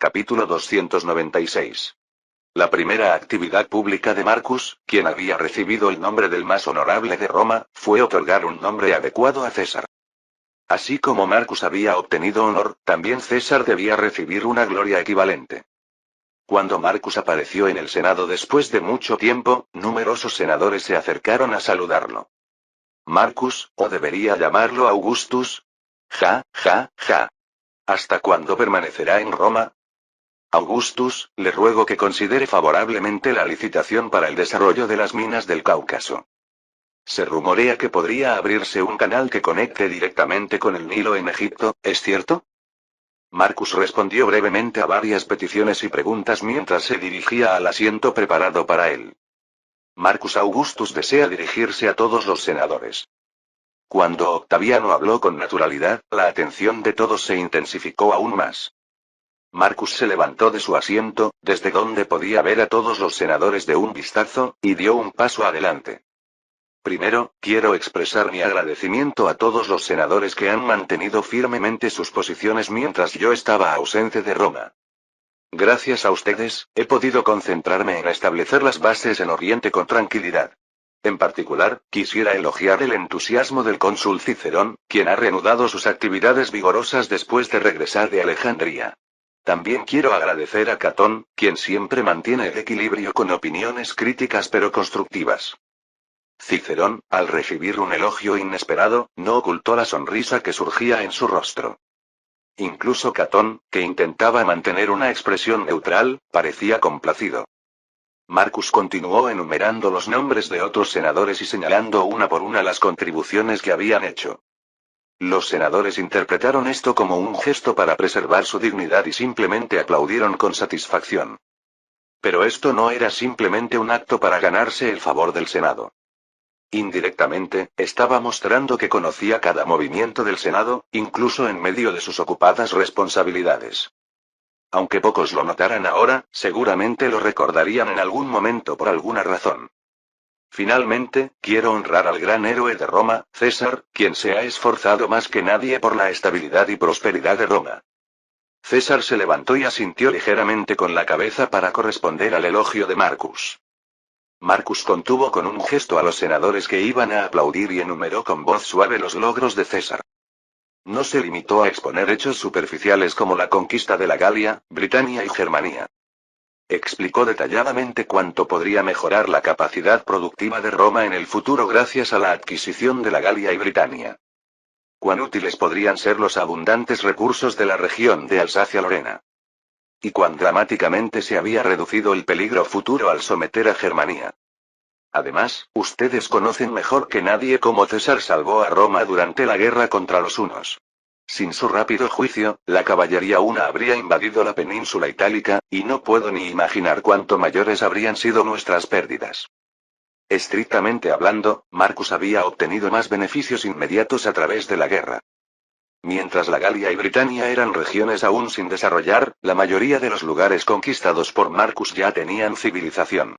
Capítulo 296. La primera actividad pública de Marcus, quien había recibido el nombre del más honorable de Roma, fue otorgar un nombre adecuado a César. Así como Marcus había obtenido honor, también César debía recibir una gloria equivalente. Cuando Marcus apareció en el Senado después de mucho tiempo, numerosos senadores se acercaron a saludarlo. Marcus, o debería llamarlo Augustus. Ja, ja, ja. ¿Hasta cuándo permanecerá en Roma? Augustus, le ruego que considere favorablemente la licitación para el desarrollo de las minas del Cáucaso. Se rumorea que podría abrirse un canal que conecte directamente con el Nilo en Egipto, ¿es cierto? Marcus respondió brevemente a varias peticiones y preguntas mientras se dirigía al asiento preparado para él. Marcus Augustus desea dirigirse a todos los senadores. Cuando Octaviano habló con naturalidad, la atención de todos se intensificó aún más. Marcus se levantó de su asiento, desde donde podía ver a todos los senadores de un vistazo, y dio un paso adelante. Primero, quiero expresar mi agradecimiento a todos los senadores que han mantenido firmemente sus posiciones mientras yo estaba ausente de Roma. Gracias a ustedes, he podido concentrarme en establecer las bases en Oriente con tranquilidad. En particular, quisiera elogiar el entusiasmo del cónsul Cicerón, quien ha reanudado sus actividades vigorosas después de regresar de Alejandría. También quiero agradecer a Catón, quien siempre mantiene el equilibrio con opiniones críticas pero constructivas. Cicerón, al recibir un elogio inesperado, no ocultó la sonrisa que surgía en su rostro. Incluso Catón, que intentaba mantener una expresión neutral, parecía complacido. Marcus continuó enumerando los nombres de otros senadores y señalando una por una las contribuciones que habían hecho. Los senadores interpretaron esto como un gesto para preservar su dignidad y simplemente aplaudieron con satisfacción. Pero esto no era simplemente un acto para ganarse el favor del Senado. Indirectamente, estaba mostrando que conocía cada movimiento del Senado, incluso en medio de sus ocupadas responsabilidades. Aunque pocos lo notaran ahora, seguramente lo recordarían en algún momento por alguna razón. Finalmente, quiero honrar al gran héroe de Roma, César, quien se ha esforzado más que nadie por la estabilidad y prosperidad de Roma. César se levantó y asintió ligeramente con la cabeza para corresponder al elogio de Marcus. Marcus contuvo con un gesto a los senadores que iban a aplaudir y enumeró con voz suave los logros de César. No se limitó a exponer hechos superficiales como la conquista de la Galia, Britania y Germania. Explicó detalladamente cuánto podría mejorar la capacidad productiva de Roma en el futuro gracias a la adquisición de la Galia y Britania. Cuán útiles podrían ser los abundantes recursos de la región de Alsacia-Lorena. Y cuán dramáticamente se había reducido el peligro futuro al someter a Germania. Además, ustedes conocen mejor que nadie cómo César salvó a Roma durante la guerra contra los hunos. Sin su rápido juicio, la caballería huna habría invadido la península itálica, y no puedo ni imaginar cuánto mayores habrían sido nuestras pérdidas. Estrictamente hablando, Marcus había obtenido más beneficios inmediatos a través de la guerra. Mientras la Galia y Britania eran regiones aún sin desarrollar, la mayoría de los lugares conquistados por Marcus ya tenían civilización.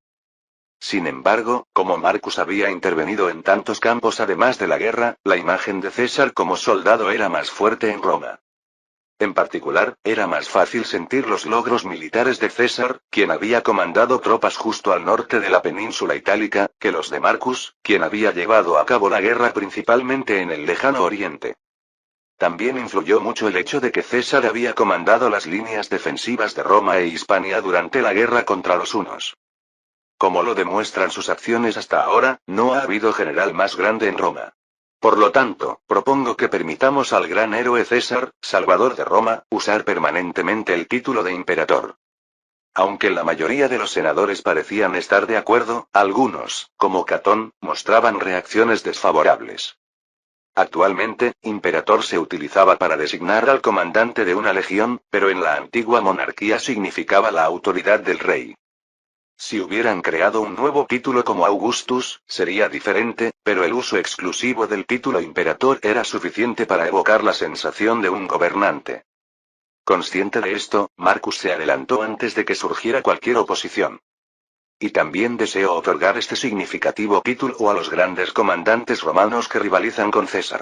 Sin embargo, como Marcus había intervenido en tantos campos además de la guerra, la imagen de César como soldado era más fuerte en Roma. En particular, era más fácil sentir los logros militares de César, quien había comandado tropas justo al norte de la península itálica, que los de Marcus, quien había llevado a cabo la guerra principalmente en el lejano oriente. También influyó mucho el hecho de que César había comandado las líneas defensivas de Roma e Hispania durante la guerra contra los hunos. Como lo demuestran sus acciones hasta ahora, no ha habido general más grande en Roma. Por lo tanto, propongo que permitamos al gran héroe César, salvador de Roma, usar permanentemente el título de imperador. Aunque la mayoría de los senadores parecían estar de acuerdo, algunos, como Catón, mostraban reacciones desfavorables. Actualmente, imperator se utilizaba para designar al comandante de una legión, pero en la antigua monarquía significaba la autoridad del rey. Si hubieran creado un nuevo título como Augustus, sería diferente, pero el uso exclusivo del título imperator era suficiente para evocar la sensación de un gobernante. Consciente de esto, Marcus se adelantó antes de que surgiera cualquier oposición. Y también deseó otorgar este significativo título a los grandes comandantes romanos que rivalizan con César.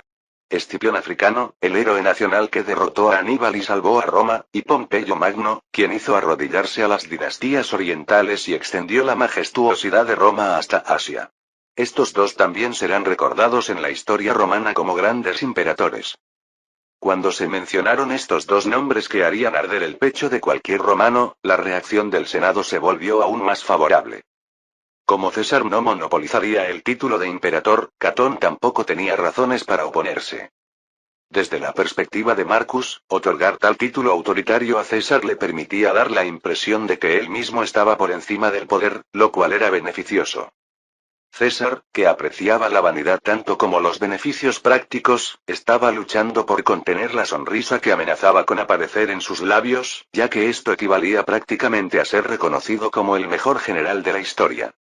Escipión Africano, el héroe nacional que derrotó a Aníbal y salvó a Roma, y Pompeyo Magno, quien hizo arrodillarse a las dinastías orientales y extendió la majestuosidad de Roma hasta Asia. Estos dos también serán recordados en la historia romana como grandes imperadores. Cuando se mencionaron estos dos nombres que harían arder el pecho de cualquier romano, la reacción del Senado se volvió aún más favorable. Como César no monopolizaría el título de imperador, Catón tampoco tenía razones para oponerse. Desde la perspectiva de Marcus, otorgar tal título autoritario a César le permitía dar la impresión de que él mismo estaba por encima del poder, lo cual era beneficioso. César, que apreciaba la vanidad tanto como los beneficios prácticos, estaba luchando por contener la sonrisa que amenazaba con aparecer en sus labios, ya que esto equivalía prácticamente a ser reconocido como el mejor general de la historia.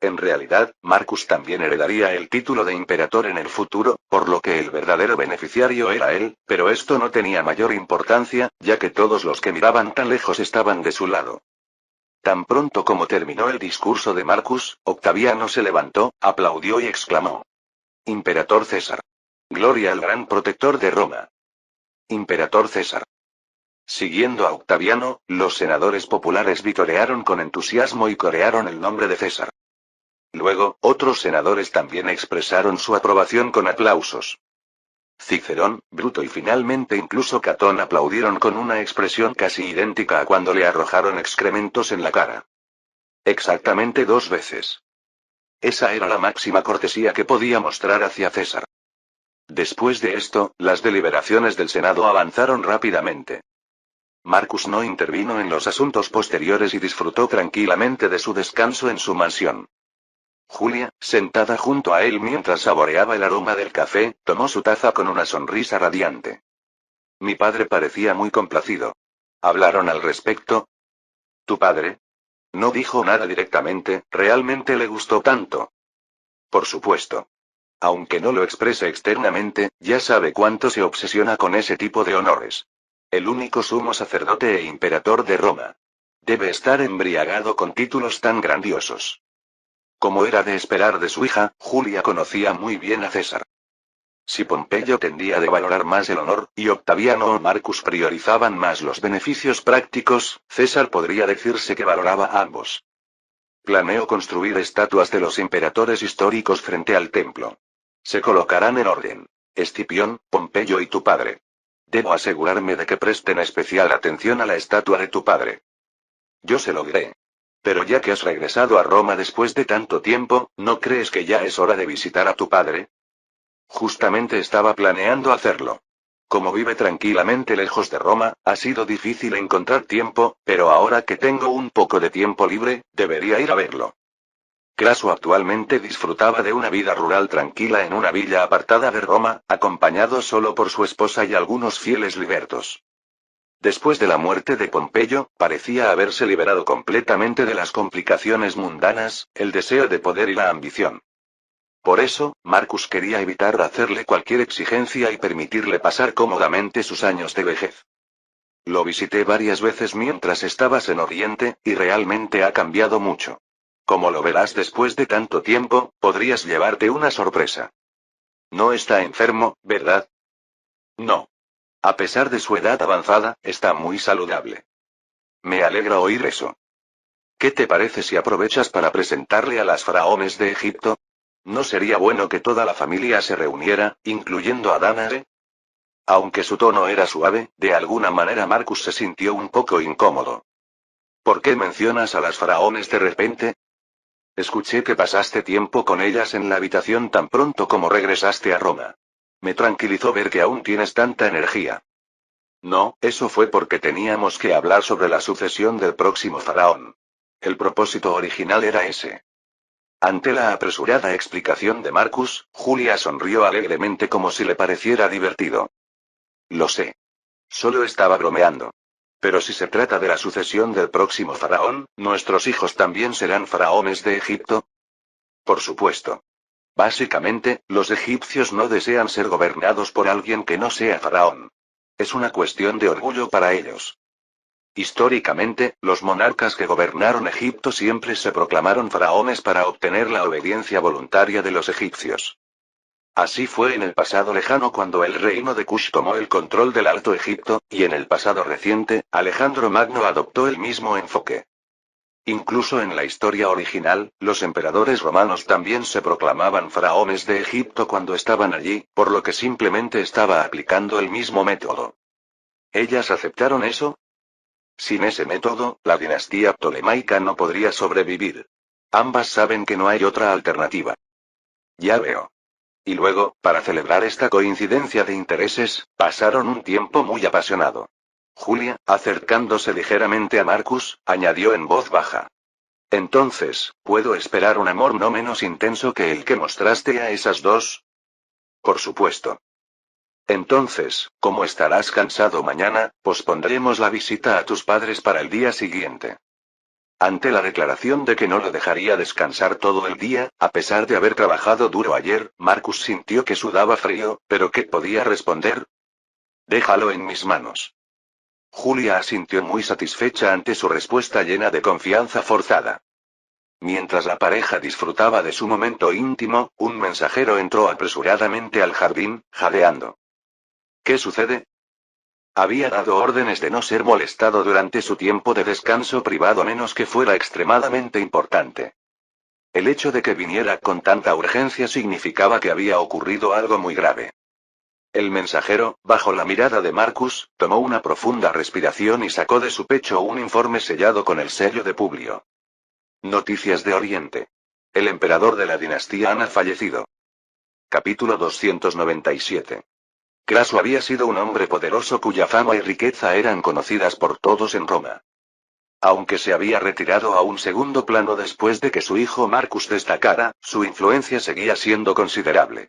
En realidad, Marcus también heredaría el título de imperador en el futuro, por lo que el verdadero beneficiario era él, pero esto no tenía mayor importancia, ya que todos los que miraban tan lejos estaban de su lado. Tan pronto como terminó el discurso de Marcus, Octaviano se levantó, aplaudió y exclamó: Imperator César. Gloria al gran protector de Roma. Imperator César. Siguiendo a Octaviano, los senadores populares vitorearon con entusiasmo y corearon el nombre de César. Luego, otros senadores también expresaron su aprobación con aplausos. Cicerón, Bruto y finalmente incluso Catón aplaudieron con una expresión casi idéntica a cuando le arrojaron excrementos en la cara. Exactamente 2 veces. Esa era la máxima cortesía que podía mostrar hacia César. Después de esto, las deliberaciones del Senado avanzaron rápidamente. Marcus no intervino en los asuntos posteriores y disfrutó tranquilamente de su descanso en su mansión. Julia, sentada junto a él mientras saboreaba el aroma del café, tomó su taza con una sonrisa radiante. Mi padre parecía muy complacido. ¿Hablaron al respecto? ¿Tu padre? No dijo nada directamente, ¿realmente le gustó tanto? Por supuesto. Aunque no lo exprese externamente, ya sabe cuánto se obsesiona con ese tipo de honores. El único sumo sacerdote e imperador de Roma. Debe estar embriagado con títulos tan grandiosos. Como era de esperar de su hija, Julia conocía muy bien a César. Si Pompeyo tendía de valorar más el honor, y Octaviano o Marcus priorizaban más los beneficios prácticos, César podría decirse que valoraba a ambos. Planeo construir estatuas de los imperadores históricos frente al templo. Se colocarán en orden: Escipión, Pompeyo y tu padre. Debo asegurarme de que presten especial atención a la estatua de tu padre. Yo se lo diré. Pero ya que has regresado a Roma después de tanto tiempo, ¿no crees que ya es hora de visitar a tu padre? Justamente estaba planeando hacerlo. Como vive tranquilamente lejos de Roma, ha sido difícil encontrar tiempo, pero ahora que tengo un poco de tiempo libre, debería ir a verlo. Craso actualmente disfrutaba de una vida rural tranquila en una villa apartada de Roma, acompañado solo por su esposa y algunos fieles libertos. Después de la muerte de Pompeyo, parecía haberse liberado completamente de las complicaciones mundanas, el deseo de poder y la ambición. Por eso, Marcus quería evitar hacerle cualquier exigencia y permitirle pasar cómodamente sus años de vejez. Lo visité varias veces mientras estabas en Oriente, y realmente ha cambiado mucho. Como lo verás después de tanto tiempo, podrías llevarte una sorpresa. No está enfermo, ¿verdad? No. A pesar de su edad avanzada, está muy saludable. Me alegra oír eso. ¿Qué te parece si aprovechas para presentarle a las faraones de Egipto? ¿No sería bueno que toda la familia se reuniera, incluyendo a Danae? Aunque su tono era suave, de alguna manera Marcus se sintió un poco incómodo. ¿Por qué mencionas a las faraones de repente? Escuché que pasaste tiempo con ellas en la habitación tan pronto como regresaste a Roma. Me tranquilizó ver que aún tienes tanta energía. No, eso fue porque teníamos que hablar sobre la sucesión del próximo faraón. El propósito original era ese. Ante la apresurada explicación de Marcus, Julia sonrió alegremente como si le pareciera divertido. Lo sé. Solo estaba bromeando. Pero si se trata de la sucesión del próximo faraón, ¿nuestros hijos también serán faraones de Egipto? Por supuesto. Básicamente, los egipcios no desean ser gobernados por alguien que no sea faraón. Es una cuestión de orgullo para ellos. Históricamente, los monarcas que gobernaron Egipto siempre se proclamaron faraones para obtener la obediencia voluntaria de los egipcios. Así fue en el pasado lejano cuando el reino de Kush tomó el control del Alto Egipto, y en el pasado reciente, Alejandro Magno adoptó el mismo enfoque. Incluso en la historia original, los emperadores romanos también se proclamaban faraones de Egipto cuando estaban allí, por lo que simplemente estaba aplicando el mismo método. ¿Ellas aceptaron eso? Sin ese método, la dinastía ptolemaica no podría sobrevivir. Ambas saben que no hay otra alternativa. Ya veo. Y luego, para celebrar esta coincidencia de intereses, pasaron un tiempo muy apasionado. Julia, acercándose ligeramente a Marcus, añadió en voz baja. Entonces, ¿puedo esperar un amor no menos intenso que el que mostraste a esas dos? Por supuesto. Entonces, como estarás cansado mañana, pospondremos la visita a tus padres para el día siguiente. Ante la declaración de que no lo dejaría descansar todo el día, a pesar de haber trabajado duro ayer, Marcus sintió que sudaba frío, pero ¿qué podía responder? Déjalo en mis manos. Julia asintió muy satisfecha ante su respuesta llena de confianza forzada. Mientras la pareja disfrutaba de su momento íntimo, un mensajero entró apresuradamente al jardín, jadeando. ¿Qué sucede? Había dado órdenes de no ser molestado durante su tiempo de descanso privado a menos que fuera extremadamente importante. El hecho de que viniera con tanta urgencia significaba que había ocurrido algo muy grave. El mensajero, bajo la mirada de Marcus, tomó una profunda respiración y sacó de su pecho un informe sellado con el sello de Publio. Noticias de Oriente. El emperador de la dinastía Han ha fallecido. Capítulo 297. Craso había sido un hombre poderoso cuya fama y riqueza eran conocidas por todos en Roma. Aunque se había retirado a un segundo plano después de que su hijo Marcus destacara, su influencia seguía siendo considerable.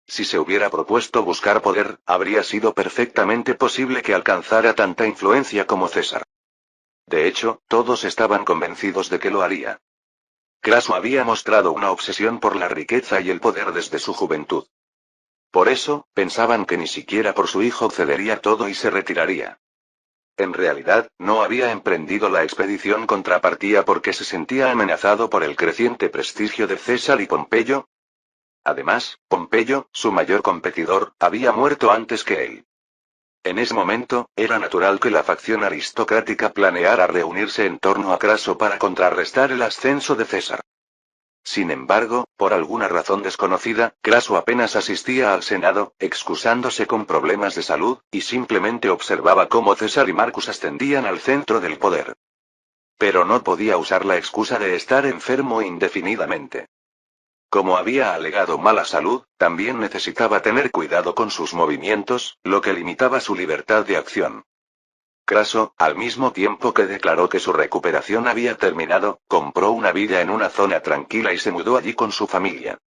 Si se hubiera propuesto buscar poder, habría sido perfectamente posible que alcanzara tanta influencia como César. De hecho, todos estaban convencidos de que lo haría. Craso había mostrado una obsesión por la riqueza y el poder desde su juventud. Por eso, pensaban que ni siquiera por su hijo cedería todo y se retiraría. En realidad, no había emprendido la expedición contra Partia porque se sentía amenazado por el creciente prestigio de César y Pompeyo. Además, Pompeyo, su mayor competidor, había muerto antes que él. En ese momento, era natural que la facción aristocrática planeara reunirse en torno a Craso para contrarrestar el ascenso de César. Sin embargo, por alguna razón desconocida, Craso apenas asistía al Senado, excusándose con problemas de salud, y simplemente observaba cómo César y Marcus ascendían al centro del poder. Pero no podía usar la excusa de estar enfermo indefinidamente. Como había alegado mala salud, también necesitaba tener cuidado con sus movimientos, lo que limitaba su libertad de acción. Craso, al mismo tiempo que declaró que su recuperación había terminado, compró una villa en una zona tranquila y se mudó allí con su familia.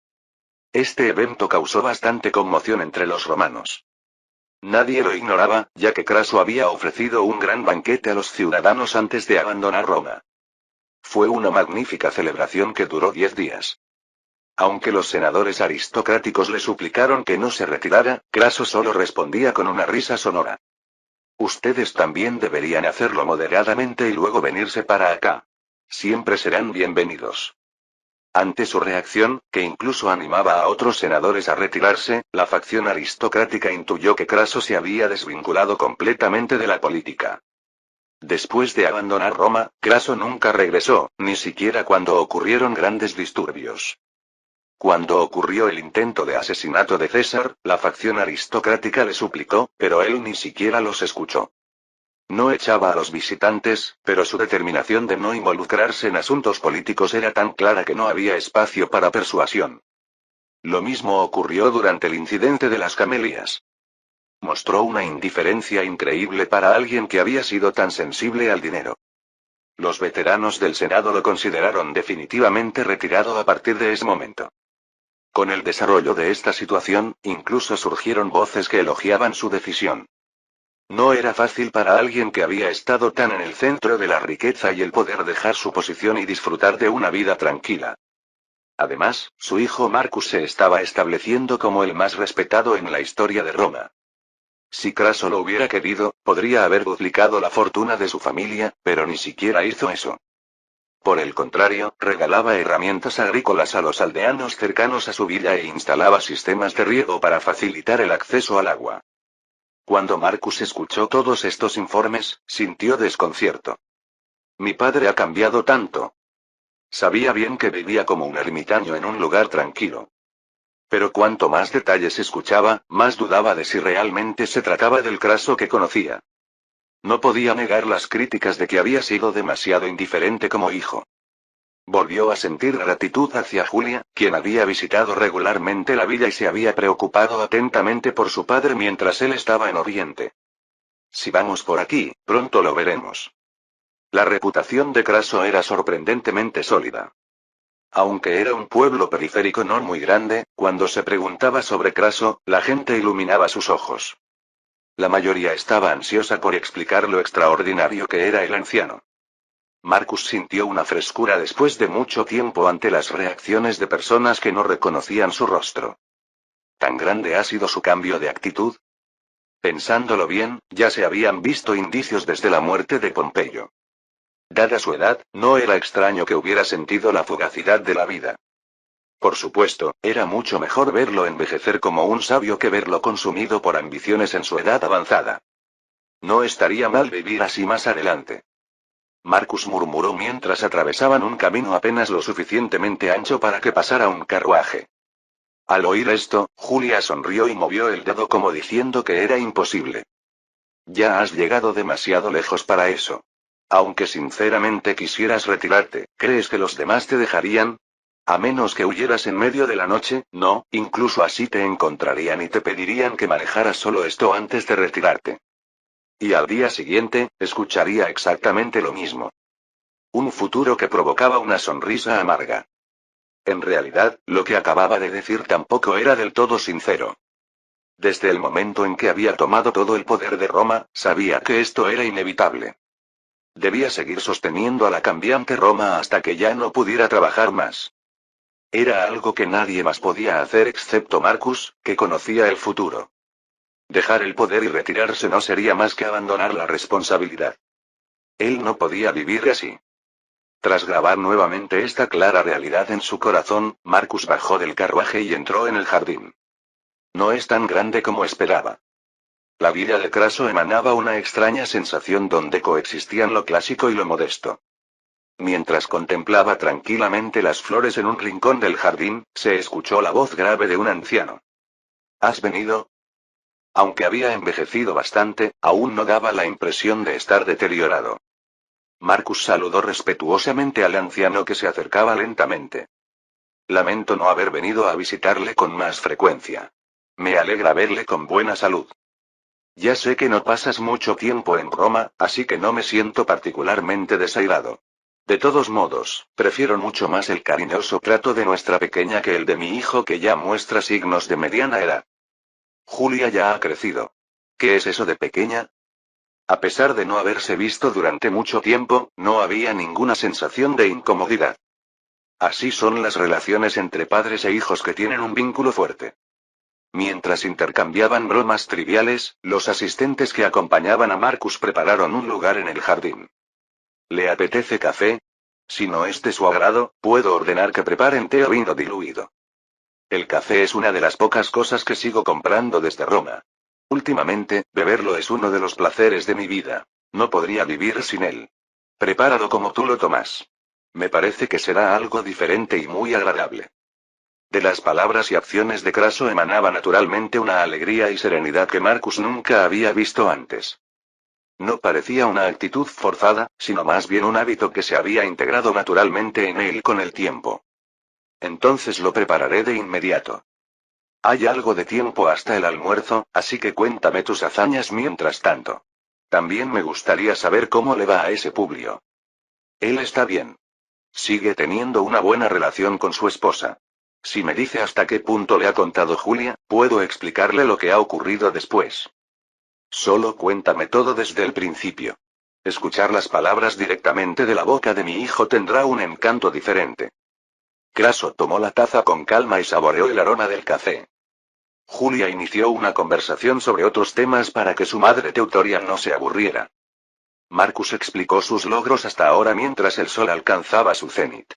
Este evento causó bastante conmoción entre los romanos. Nadie lo ignoraba, ya que Craso había ofrecido un gran banquete a los ciudadanos antes de abandonar Roma. Fue una magnífica celebración que duró 10 días. Aunque los senadores aristocráticos le suplicaron que no se retirara, Craso solo respondía con una risa sonora. Ustedes también deberían hacerlo moderadamente y luego venirse para acá. Siempre serán bienvenidos. Ante su reacción, que incluso animaba a otros senadores a retirarse, la facción aristocrática intuyó que Craso se había desvinculado completamente de la política. Después de abandonar Roma, Craso nunca regresó, ni siquiera cuando ocurrieron grandes disturbios. Cuando ocurrió el intento de asesinato de César, la facción aristocrática le suplicó, pero él ni siquiera los escuchó. No echaba a los visitantes, pero su determinación de no involucrarse en asuntos políticos era tan clara que no había espacio para persuasión. Lo mismo ocurrió durante el incidente de las camelias. Mostró una indiferencia increíble para alguien que había sido tan sensible al dinero. Los veteranos del Senado lo consideraron definitivamente retirado a partir de ese momento. Con el desarrollo de esta situación, incluso surgieron voces que elogiaban su decisión. No era fácil para alguien que había estado tan en el centro de la riqueza y el poder dejar su posición y disfrutar de una vida tranquila. Además, su hijo Marcus se estaba estableciendo como el más respetado en la historia de Roma. Si Craso lo hubiera querido, podría haber duplicado la fortuna de su familia, pero ni siquiera hizo eso. Por el contrario, regalaba herramientas agrícolas a los aldeanos cercanos a su villa e instalaba sistemas de riego para facilitar el acceso al agua. Cuando Marcus escuchó todos estos informes, sintió desconcierto. Mi padre ha cambiado tanto. Sabía bien que vivía como un ermitaño en un lugar tranquilo. Pero cuanto más detalles escuchaba, más dudaba de si realmente se trataba del Craso que conocía. No podía negar las críticas de que había sido demasiado indiferente como hijo. Volvió a sentir gratitud hacia Julia, quien había visitado regularmente la villa y se había preocupado atentamente por su padre mientras él estaba en Oriente. Si vamos por aquí, pronto lo veremos. La reputación de Craso era sorprendentemente sólida. Aunque era un pueblo periférico no muy grande, cuando se preguntaba sobre Craso, la gente iluminaba sus ojos. La mayoría estaba ansiosa por explicar lo extraordinario que era el anciano. Marcus sintió una frescura después de mucho tiempo ante las reacciones de personas que no reconocían su rostro. ¿Tan grande ha sido su cambio de actitud? Pensándolo bien, ya se habían visto indicios desde la muerte de Pompeyo. Dada su edad, no era extraño que hubiera sentido la fugacidad de la vida. Por supuesto, era mucho mejor verlo envejecer como un sabio que verlo consumido por ambiciones en su edad avanzada. No estaría mal vivir así más adelante. Marcus murmuró mientras atravesaban un camino apenas lo suficientemente ancho para que pasara un carruaje. Al oír esto, Julia sonrió y movió el dedo como diciendo que era imposible. Ya has llegado demasiado lejos para eso. Aunque sinceramente quisieras retirarte, ¿crees que los demás te dejarían? A menos que huyeras en medio de la noche, no, incluso así te encontrarían y te pedirían que manejaras solo esto antes de retirarte. Y al día siguiente, escucharía exactamente lo mismo. Un futuro que provocaba una sonrisa amarga. En realidad, lo que acababa de decir tampoco era del todo sincero. Desde el momento en que había tomado todo el poder de Roma, sabía que esto era inevitable. Debía seguir sosteniendo a la cambiante Roma hasta que ya no pudiera trabajar más. Era algo que nadie más podía hacer excepto Marcus, que conocía el futuro. Dejar el poder y retirarse no sería más que abandonar la responsabilidad. Él no podía vivir así. Tras grabar nuevamente esta clara realidad en su corazón, Marcus bajó del carruaje y entró en el jardín. No es tan grande como esperaba. La villa de Craso emanaba una extraña sensación donde coexistían lo clásico y lo modesto. Mientras contemplaba tranquilamente las flores en un rincón del jardín, se escuchó la voz grave de un anciano. ¿Has venido? Aunque había envejecido bastante, aún no daba la impresión de estar deteriorado. Marcus saludó respetuosamente al anciano que se acercaba lentamente. Lamento no haber venido a visitarle con más frecuencia. Me alegra verle con buena salud. Ya sé que no pasas mucho tiempo en Roma, así que no me siento particularmente desairado. De todos modos, prefiero mucho más el cariñoso trato de nuestra pequeña que el de mi hijo que ya muestra signos de mediana edad. Julia ya ha crecido. ¿Qué es eso de pequeña? A pesar de no haberse visto durante mucho tiempo, no había ninguna sensación de incomodidad. Así son las relaciones entre padres e hijos que tienen un vínculo fuerte. Mientras intercambiaban bromas triviales, los asistentes que acompañaban a Marcus prepararon un lugar en el jardín. ¿Le apetece café? Si no es de su agrado, puedo ordenar que preparen té o vino diluido. El café es una de las pocas cosas que sigo comprando desde Roma. Últimamente, beberlo es uno de los placeres de mi vida. No podría vivir sin él. Prepáralo como tú lo tomas. Me parece que será algo diferente y muy agradable. De las palabras y acciones de Craso emanaba naturalmente una alegría y serenidad que Marcus nunca había visto antes. No parecía una actitud forzada, sino más bien un hábito que se había integrado naturalmente en él con el tiempo. Entonces lo prepararé de inmediato. Hay algo de tiempo hasta el almuerzo, así que cuéntame tus hazañas mientras tanto. También me gustaría saber cómo le va a ese Publio. Él está bien. Sigue teniendo una buena relación con su esposa. Si me dice hasta qué punto le ha contado Julia, puedo explicarle lo que ha ocurrido después. Solo cuéntame todo desde el principio. Escuchar las palabras directamente de la boca de mi hijo tendrá un encanto diferente. Craso tomó la taza con calma y saboreó el aroma del café. Julia inició una conversación sobre otros temas para que su madre Teutoria no se aburriera. Marcus explicó sus logros hasta ahora mientras el sol alcanzaba su cenit.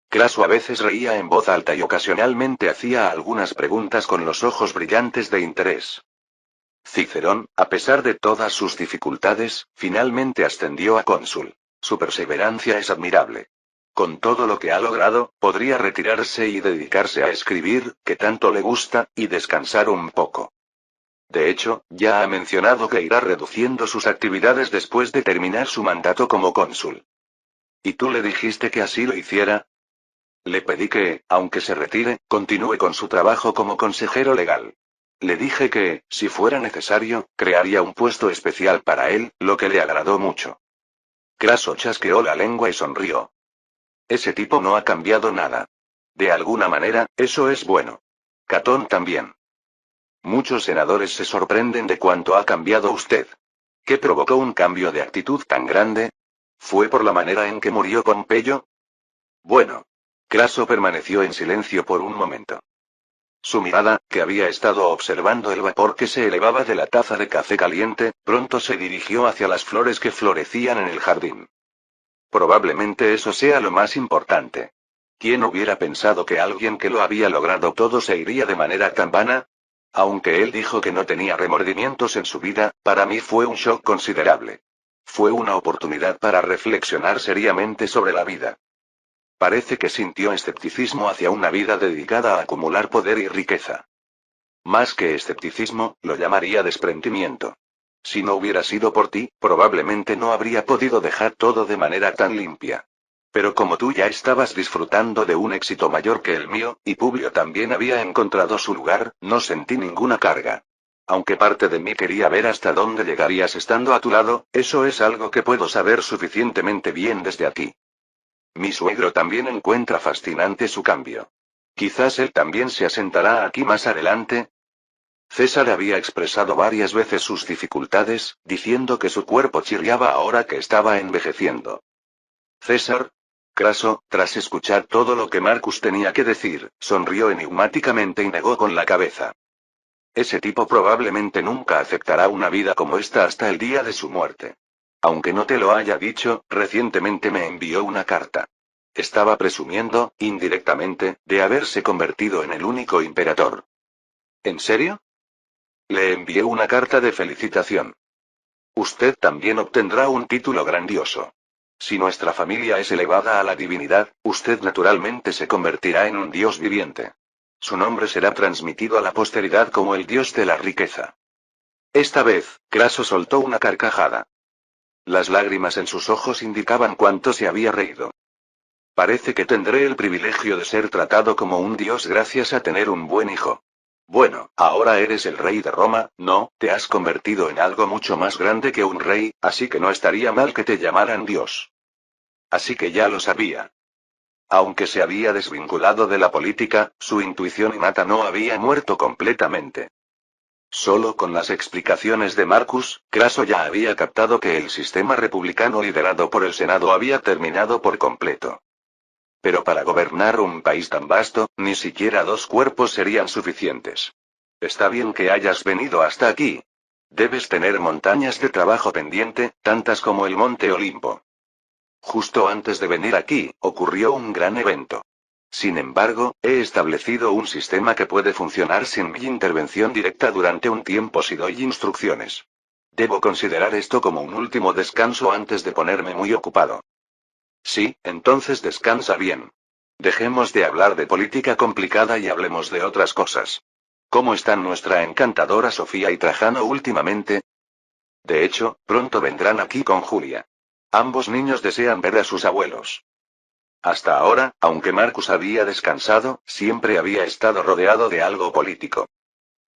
Craso a veces reía en voz alta y ocasionalmente hacía algunas preguntas con los ojos brillantes de interés. Cicerón, a pesar de todas sus dificultades, finalmente ascendió a cónsul. Su perseverancia es admirable. Con todo lo que ha logrado, podría retirarse y dedicarse a escribir, que tanto le gusta, y descansar un poco. De hecho, ya ha mencionado que irá reduciendo sus actividades después de terminar su mandato como cónsul. ¿Y tú le dijiste que así lo hiciera? Le pedí que, aunque se retire, continúe con su trabajo como consejero legal. Le dije que, si fuera necesario, crearía un puesto especial para él, lo que le agradó mucho. Craso chasqueó la lengua y sonrió. Ese tipo no ha cambiado nada. De alguna manera, eso es bueno. Catón también. Muchos senadores se sorprenden de cuánto ha cambiado usted. ¿Qué provocó un cambio de actitud tan grande? ¿Fue por la manera en que murió Pompeyo? Bueno. Craso permaneció en silencio por un momento. Su mirada, que había estado observando el vapor que se elevaba de la taza de café caliente, pronto se dirigió hacia las flores que florecían en el jardín. Probablemente eso sea lo más importante. ¿Quién hubiera pensado que alguien que lo había logrado todo se iría de manera tan vana? Aunque él dijo que no tenía remordimientos en su vida, para mí fue un shock considerable. Fue una oportunidad para reflexionar seriamente sobre la vida. Parece que sintió escepticismo hacia una vida dedicada a acumular poder y riqueza. Más que escepticismo, lo llamaría desprendimiento. Si no hubiera sido por ti, probablemente no habría podido dejar todo de manera tan limpia. Pero como tú ya estabas disfrutando de un éxito mayor que el mío, y Publio también había encontrado su lugar, no sentí ninguna carga. Aunque parte de mí quería ver hasta dónde llegarías estando a tu lado, eso es algo que puedo saber suficientemente bien desde aquí. Mi suegro también encuentra fascinante su cambio. Quizás él también se asentará aquí más adelante. César había expresado varias veces sus dificultades, diciendo que su cuerpo chirriaba ahora que estaba envejeciendo. César. Craso, tras escuchar todo lo que Marcus tenía que decir, sonrió enigmáticamente y negó con la cabeza. Ese tipo probablemente nunca aceptará una vida como esta hasta el día de su muerte. Aunque no te lo haya dicho, recientemente me envió una carta. Estaba presumiendo, indirectamente, de haberse convertido en el único imperador. ¿En serio? Le envié una carta de felicitación. Usted también obtendrá un título grandioso. Si nuestra familia es elevada a la divinidad, usted naturalmente se convertirá en un dios viviente. Su nombre será transmitido a la posteridad como el dios de la riqueza. Esta vez, Craso soltó una carcajada. Las lágrimas en sus ojos indicaban cuánto se había reído. Parece que tendré el privilegio de ser tratado como un dios gracias a tener un buen hijo. Bueno, ahora eres el rey de Roma, ¿no? Te has convertido en algo mucho más grande que un rey, así que no estaría mal que te llamaran dios. Así que ya lo sabía. Aunque se había desvinculado de la política, su intuición innata no había muerto completamente. Solo con las explicaciones de Marcus, Craso ya había captado que el sistema republicano liderado por el Senado había terminado por completo. Pero para gobernar un país tan vasto, ni siquiera 2 cuerpos serían suficientes. Está bien que hayas venido hasta aquí. Debes tener montañas de trabajo pendiente, tantas como el Monte Olimpo. Justo antes de venir aquí, ocurrió un gran evento. Sin embargo, he establecido un sistema que puede funcionar sin mi intervención directa durante un tiempo si doy instrucciones. Debo considerar esto como un último descanso antes de ponerme muy ocupado. Sí, entonces descansa bien. Dejemos de hablar de política complicada y hablemos de otras cosas. ¿Cómo están nuestra encantadora Sofía y Trajano últimamente? De hecho, pronto vendrán aquí con Julia. Ambos niños desean ver a sus abuelos. Hasta ahora, aunque Marcus había descansado, siempre había estado rodeado de algo político.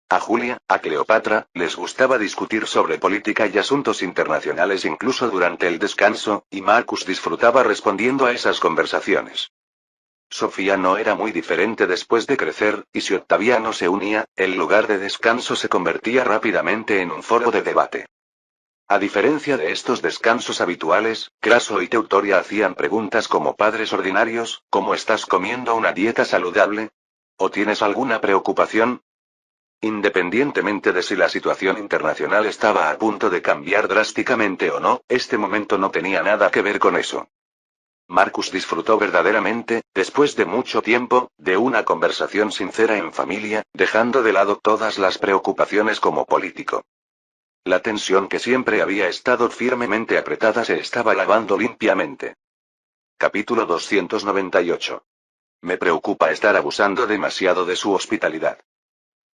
A Julia, a Cleopatra, les gustaba discutir sobre política y asuntos internacionales incluso durante el descanso, y Marcus disfrutaba respondiendo a esas conversaciones. Sofía no era muy diferente después de crecer, y si Octaviano se unía, el lugar de descanso se convertía rápidamente en un foro de debate. A diferencia de estos descansos habituales, Craso y Teutoria hacían preguntas como padres ordinarios: ¿cómo estás comiendo una dieta saludable? ¿O tienes alguna preocupación? Independientemente de si la situación internacional estaba a punto de cambiar drásticamente o no, este momento no tenía nada que ver con eso. Marcus disfrutó verdaderamente, después de mucho tiempo, de una conversación sincera en familia, dejando de lado todas las preocupaciones como político. La tensión que siempre había estado firmemente apretada se estaba lavando limpiamente. Capítulo 298. Me preocupa estar abusando demasiado de su hospitalidad.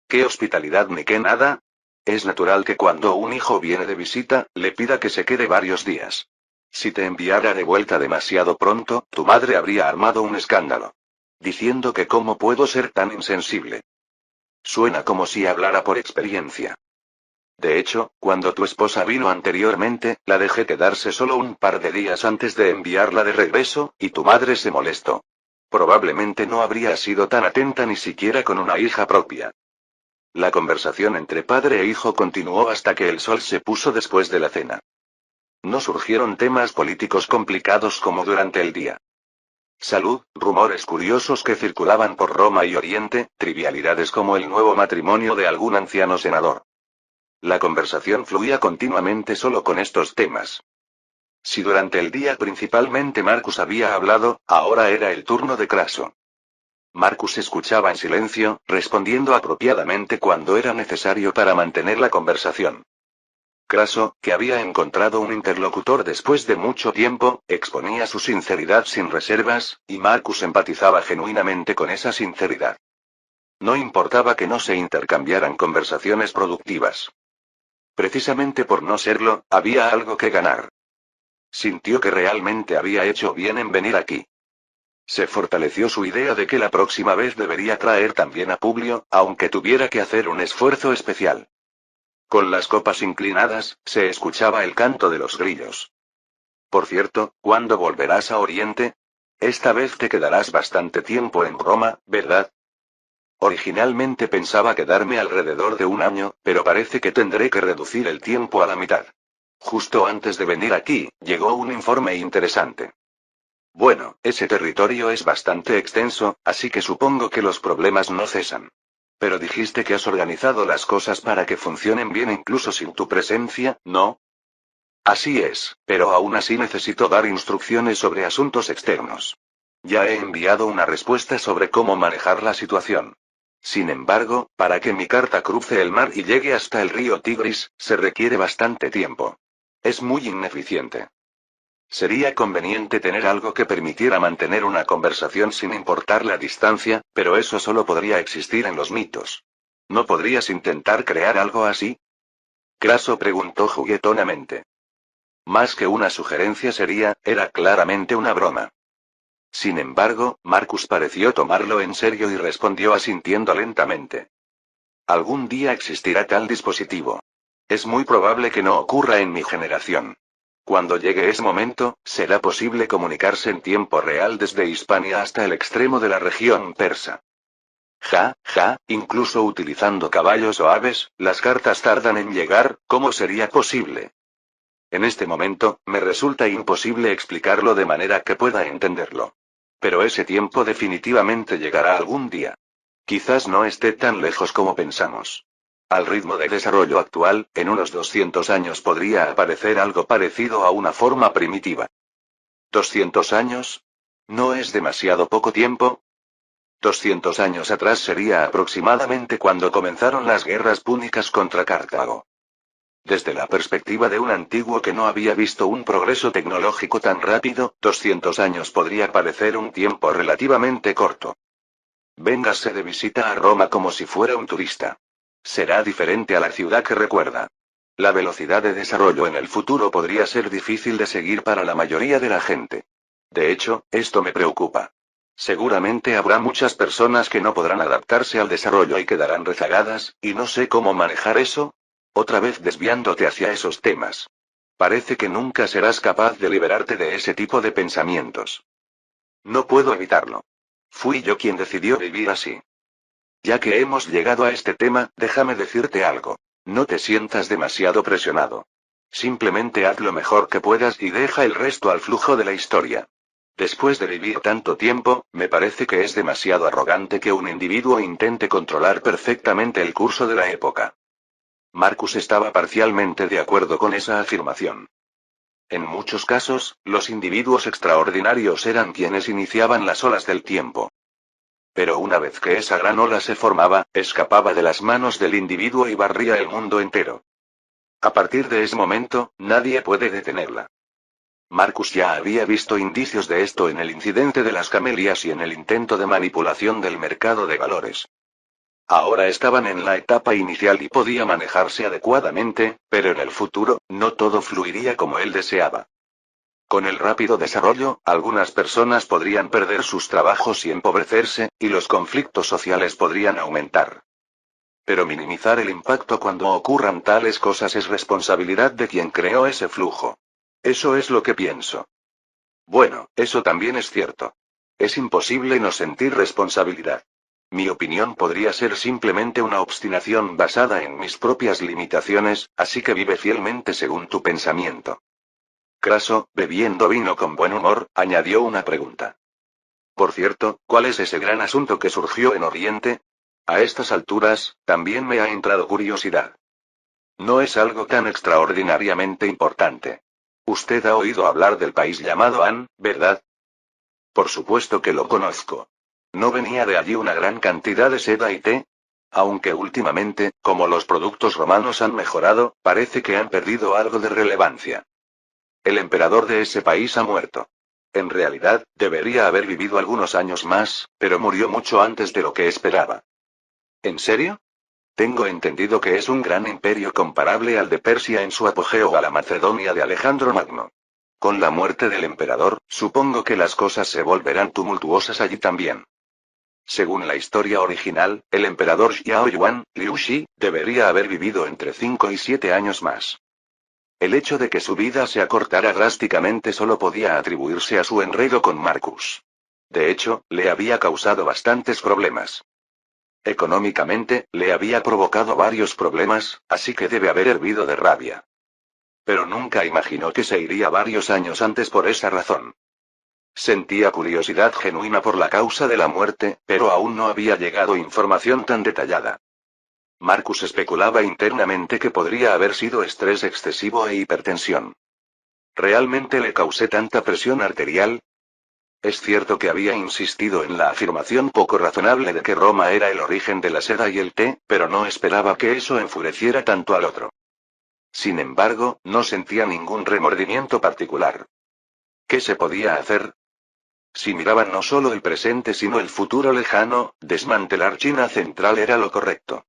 ¿Qué hospitalidad ni qué nada? Es natural que cuando un hijo viene de visita, le pida que se quede varios días. Si te enviara de vuelta demasiado pronto, tu madre habría armado un escándalo. Diciendo que cómo puedo ser tan insensible. Suena como si hablara por experiencia. De hecho, cuando tu esposa vino anteriormente, la dejé quedarse solo un par de días antes de enviarla de regreso, y tu madre se molestó. Probablemente no habría sido tan atenta ni siquiera con una hija propia. La conversación entre padre e hijo continuó hasta que el sol se puso después de la cena. No surgieron temas políticos complicados como durante el día. Salud, rumores curiosos que circulaban por Roma y Oriente, trivialidades como el nuevo matrimonio de algún anciano senador. La conversación fluía continuamente solo con estos temas. Si durante el día principalmente Marcus había hablado, ahora era el turno de Craso. Marcus escuchaba en silencio, respondiendo apropiadamente cuando era necesario para mantener la conversación. Craso, que había encontrado un interlocutor después de mucho tiempo, exponía su sinceridad sin reservas, y Marcus empatizaba genuinamente con esa sinceridad. No importaba que no se intercambiaran conversaciones productivas. Precisamente por no serlo, había algo que ganar. Sintió que realmente había hecho bien en venir aquí. Se fortaleció su idea de que la próxima vez debería traer también a Publio, aunque tuviera que hacer un esfuerzo especial. Con las copas inclinadas, se escuchaba el canto de los grillos. Por cierto, ¿cuándo volverás a Oriente? Esta vez te quedarás bastante tiempo en Roma, ¿verdad? Originalmente pensaba quedarme alrededor de un año, pero parece que tendré que reducir el tiempo a la mitad. Justo antes de venir aquí, llegó un informe interesante. Bueno, ese territorio es bastante extenso, así que supongo que los problemas no cesan. Pero dijiste que has organizado las cosas para que funcionen bien incluso sin tu presencia, ¿no? Así es, pero aún así necesito dar instrucciones sobre asuntos externos. Ya he enviado una respuesta sobre cómo manejar la situación. Sin embargo, para que mi carta cruce el mar y llegue hasta el río Tigris, se requiere bastante tiempo. Es muy ineficiente. Sería conveniente tener algo que permitiera mantener una conversación sin importar la distancia, pero eso solo podría existir en los mitos. ¿No podrías intentar crear algo así? Craso preguntó juguetonamente. Más que una sugerencia era claramente una broma. Sin embargo, Marcus pareció tomarlo en serio y respondió asintiendo lentamente. Algún día existirá tal dispositivo. Es muy probable que no ocurra en mi generación. Cuando llegue ese momento, será posible comunicarse en tiempo real desde Hispania hasta el extremo de la región persa. Incluso utilizando caballos o aves, las cartas tardan en llegar, ¿cómo sería posible? En este momento, me resulta imposible explicarlo de manera que pueda entenderlo. Pero ese tiempo definitivamente llegará algún día. Quizás no esté tan lejos como pensamos. Al ritmo de desarrollo actual, en unos 200 años podría aparecer algo parecido a una forma primitiva. ¿200 años? ¿No es demasiado poco tiempo? 200 años atrás sería aproximadamente cuando comenzaron las guerras púnicas contra Cartago. Desde la perspectiva de un antiguo que no había visto un progreso tecnológico tan rápido, 200 años podría parecer un tiempo relativamente corto. Véngase de visita a Roma como si fuera un turista. Será diferente a la ciudad que recuerda. La velocidad de desarrollo en el futuro podría ser difícil de seguir para la mayoría de la gente. De hecho, esto me preocupa. Seguramente habrá muchas personas que no podrán adaptarse al desarrollo y quedarán rezagadas, y no sé cómo manejar eso. Otra vez desviándote hacia esos temas. Parece que nunca serás capaz de liberarte de ese tipo de pensamientos. No puedo evitarlo. Fui yo quien decidió vivir así. Ya que hemos llegado a este tema, déjame decirte algo. No te sientas demasiado presionado. Simplemente haz lo mejor que puedas y deja el resto al flujo de la historia. Después de vivir tanto tiempo, me parece que es demasiado arrogante que un individuo intente controlar perfectamente el curso de la época. Marcus estaba parcialmente de acuerdo con esa afirmación. En muchos casos, los individuos extraordinarios eran quienes iniciaban las olas del tiempo. Pero una vez que esa gran ola se formaba, escapaba de las manos del individuo y barría el mundo entero. A partir de ese momento, nadie puede detenerla. Marcus ya había visto indicios de esto en el incidente de las camelias y en el intento de manipulación del mercado de valores. Ahora estaban en la etapa inicial y podía manejarse adecuadamente, pero en el futuro, no todo fluiría como él deseaba. Con el rápido desarrollo, algunas personas podrían perder sus trabajos y empobrecerse, y los conflictos sociales podrían aumentar. Pero minimizar el impacto cuando ocurran tales cosas es responsabilidad de quien creó ese flujo. Eso es lo que pienso. Bueno, eso también es cierto. Es imposible no sentir responsabilidad. Mi opinión podría ser simplemente una obstinación basada en mis propias limitaciones, así que vive fielmente según tu pensamiento. Craso, bebiendo vino con buen humor, añadió una pregunta. Por cierto, ¿cuál es ese gran asunto que surgió en Oriente? A estas alturas, también me ha entrado curiosidad. No es algo tan extraordinariamente importante. Usted ha oído hablar del país llamado An, ¿verdad? Por supuesto que lo conozco. ¿No venía de allí una gran cantidad de seda y té? Aunque últimamente, como los productos romanos han mejorado, parece que han perdido algo de relevancia. El emperador de ese país ha muerto. En realidad, debería haber vivido algunos años más, pero murió mucho antes de lo que esperaba. ¿En serio? Tengo entendido que es un gran imperio comparable al de Persia en su apogeo o a la Macedonia de Alejandro Magno. Con la muerte del emperador, supongo que las cosas se volverán tumultuosas allí también. Según la historia original, el emperador Xiao Yuan, Liu Shi, debería haber vivido entre 5 y 7 años más. El hecho de que su vida se acortara drásticamente solo podía atribuirse a su enredo con Marcus. De hecho, le había causado bastantes problemas. Económicamente, le había provocado varios problemas, así que debe haber hervido de rabia. Pero nunca imaginó que se iría varios años antes por esa razón. Sentía curiosidad genuina por la causa de la muerte, pero aún no había llegado información tan detallada. Marcus especulaba internamente que podría haber sido estrés excesivo e hipertensión. ¿Realmente le causé tanta presión arterial? Es cierto que había insistido en la afirmación poco razonable de que Roma era el origen de la seda y el té, pero no esperaba que eso enfureciera tanto al otro. Sin embargo, no sentía ningún remordimiento particular. ¿Qué se podía hacer? Si miraban no solo el presente sino el futuro lejano, desmantelar China Central era lo correcto.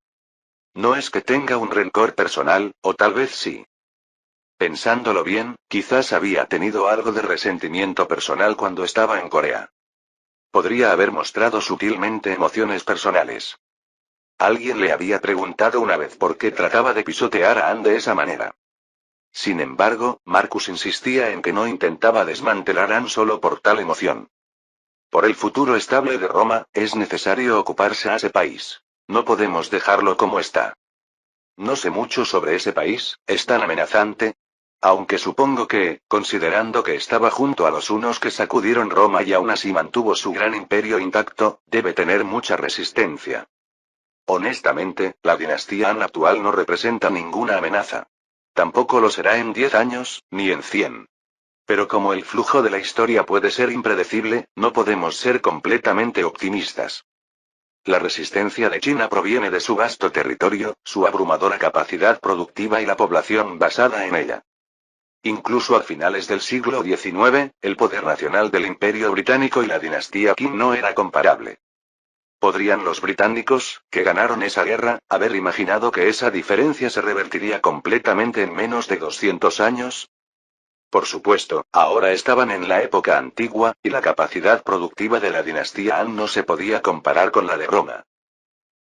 No es que tenga un rencor personal, o tal vez sí. Pensándolo bien, quizás había tenido algo de resentimiento personal cuando estaba en Corea. Podría haber mostrado sutilmente emociones personales. Alguien le había preguntado una vez por qué trataba de pisotear a Anne de esa manera. Sin embargo, Marcus insistía en que no intentaba desmantelar a Anne solo por tal emoción. Por el futuro estable de Roma, es necesario ocuparse a ese país. No podemos dejarlo como está. No sé mucho sobre ese país, ¿es tan amenazante? Aunque supongo que, considerando que estaba junto a los hunos que sacudieron Roma y aún así mantuvo su gran imperio intacto, debe tener mucha resistencia. Honestamente, la dinastía Han actual no representa ninguna amenaza. Tampoco lo será en 10 años, ni en 100. Pero como el flujo de la historia puede ser impredecible, no podemos ser completamente optimistas. La resistencia de China proviene de su vasto territorio, su abrumadora capacidad productiva y la población basada en ella. Incluso a finales del siglo XIX, el poder nacional del Imperio Británico y la dinastía Qing no era comparable. ¿Podrían los británicos, que ganaron esa guerra, haber imaginado que esa diferencia se revertiría completamente en menos de 200 años? Por supuesto, ahora estaban en la época antigua, y la capacidad productiva de la dinastía Han no se podía comparar con la de Roma.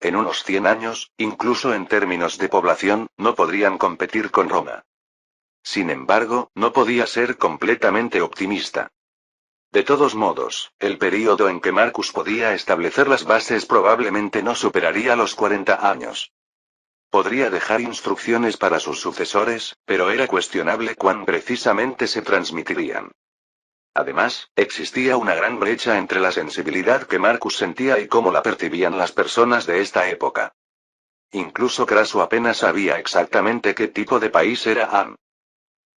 En unos 100 años, incluso en términos de población, no podrían competir con Roma. Sin embargo, no podía ser completamente optimista. De todos modos, el período en que Marcus podía establecer las bases probablemente no superaría los 40 años. Podría dejar instrucciones para sus sucesores, pero era cuestionable cuán precisamente se transmitirían. Además, existía una gran brecha entre la sensibilidad que Marcus sentía y cómo la percibían las personas de esta época. Incluso Craso apenas sabía exactamente qué tipo de país era Am.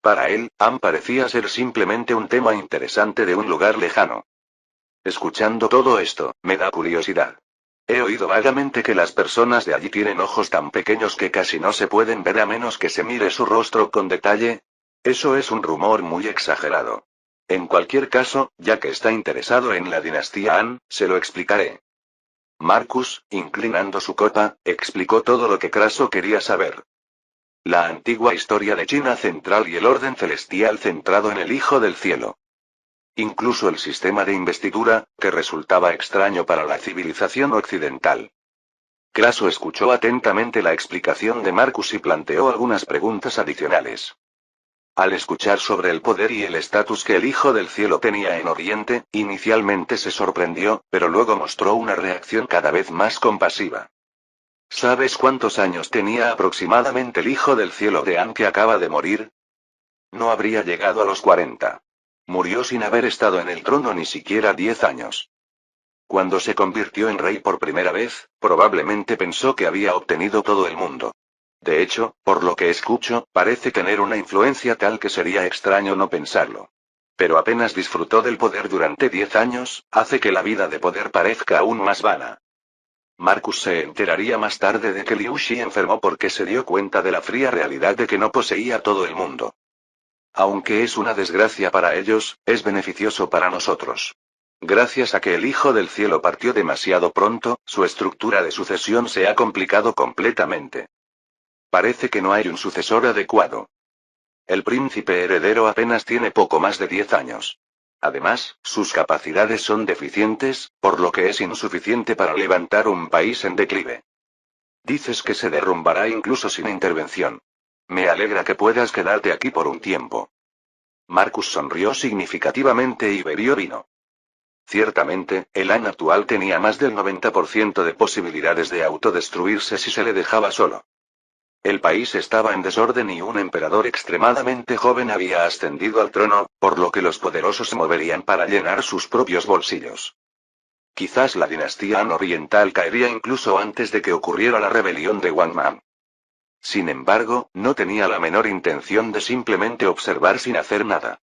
Para él, Am parecía ser simplemente un tema interesante de un lugar lejano. Escuchando todo esto, me da curiosidad. He oído vagamente que las personas de allí tienen ojos tan pequeños que casi no se pueden ver a menos que se mire su rostro con detalle. Eso es un rumor muy exagerado. En cualquier caso, ya que está interesado en la dinastía Han, se lo explicaré. Marcus, inclinando su copa, explicó todo lo que Craso quería saber. La antigua historia de China central y el orden celestial centrado en el Hijo del Cielo. Incluso el sistema de investidura, que resultaba extraño para la civilización occidental. Craso escuchó atentamente la explicación de Marcus y planteó algunas preguntas adicionales. Al escuchar sobre el poder y el estatus que el Hijo del Cielo tenía en Oriente, inicialmente se sorprendió, pero luego mostró una reacción cada vez más compasiva. ¿Sabes cuántos años tenía aproximadamente el Hijo del Cielo de An que acaba de morir? No habría llegado a los 40. Murió sin haber estado en el trono ni siquiera 10 años. Cuando se convirtió en rey por primera vez, probablemente pensó que había obtenido todo el mundo. De hecho, por lo que escucho, parece tener una influencia tal que sería extraño no pensarlo. Pero apenas disfrutó del poder durante 10 años, hace que la vida de poder parezca aún más vana. Marcus se enteraría más tarde de que Liu Shi enfermó porque se dio cuenta de la fría realidad de que no poseía todo el mundo. Aunque es una desgracia para ellos, es beneficioso para nosotros. Gracias a que el Hijo del Cielo partió demasiado pronto, su estructura de sucesión se ha complicado completamente. Parece que no hay un sucesor adecuado. El príncipe heredero apenas tiene poco más de 10 años. Además, sus capacidades son deficientes, por lo que es insuficiente para levantar un país en declive. Dices que se derrumbará incluso sin intervención. Me alegra que puedas quedarte aquí por un tiempo. Marcus sonrió significativamente y bebió vino. Ciertamente, el Han actual tenía más del 90% de posibilidades de autodestruirse si se le dejaba solo. El país estaba en desorden y un emperador extremadamente joven había ascendido al trono, por lo que los poderosos se moverían para llenar sus propios bolsillos. Quizás la dinastía Han oriental caería incluso antes de que ocurriera la rebelión de Wang Mang. Sin embargo, no tenía la menor intención de simplemente observar sin hacer nada.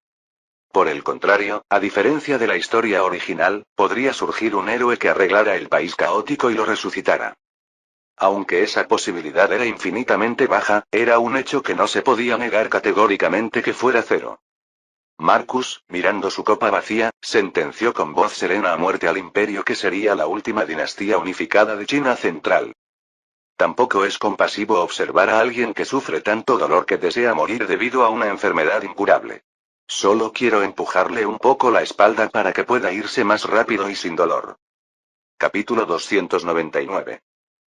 Por el contrario, a diferencia de la historia original, podría surgir un héroe que arreglara el país caótico y lo resucitara. Aunque esa posibilidad era infinitamente baja, era un hecho que no se podía negar categóricamente que fuera cero. Marcus, mirando su copa vacía, sentenció con voz serena a muerte al imperio que sería la última dinastía unificada de China central. Tampoco es compasivo observar a alguien que sufre tanto dolor que desea morir debido a una enfermedad incurable. Solo quiero empujarle un poco la espalda para que pueda irse más rápido y sin dolor. Capítulo 299.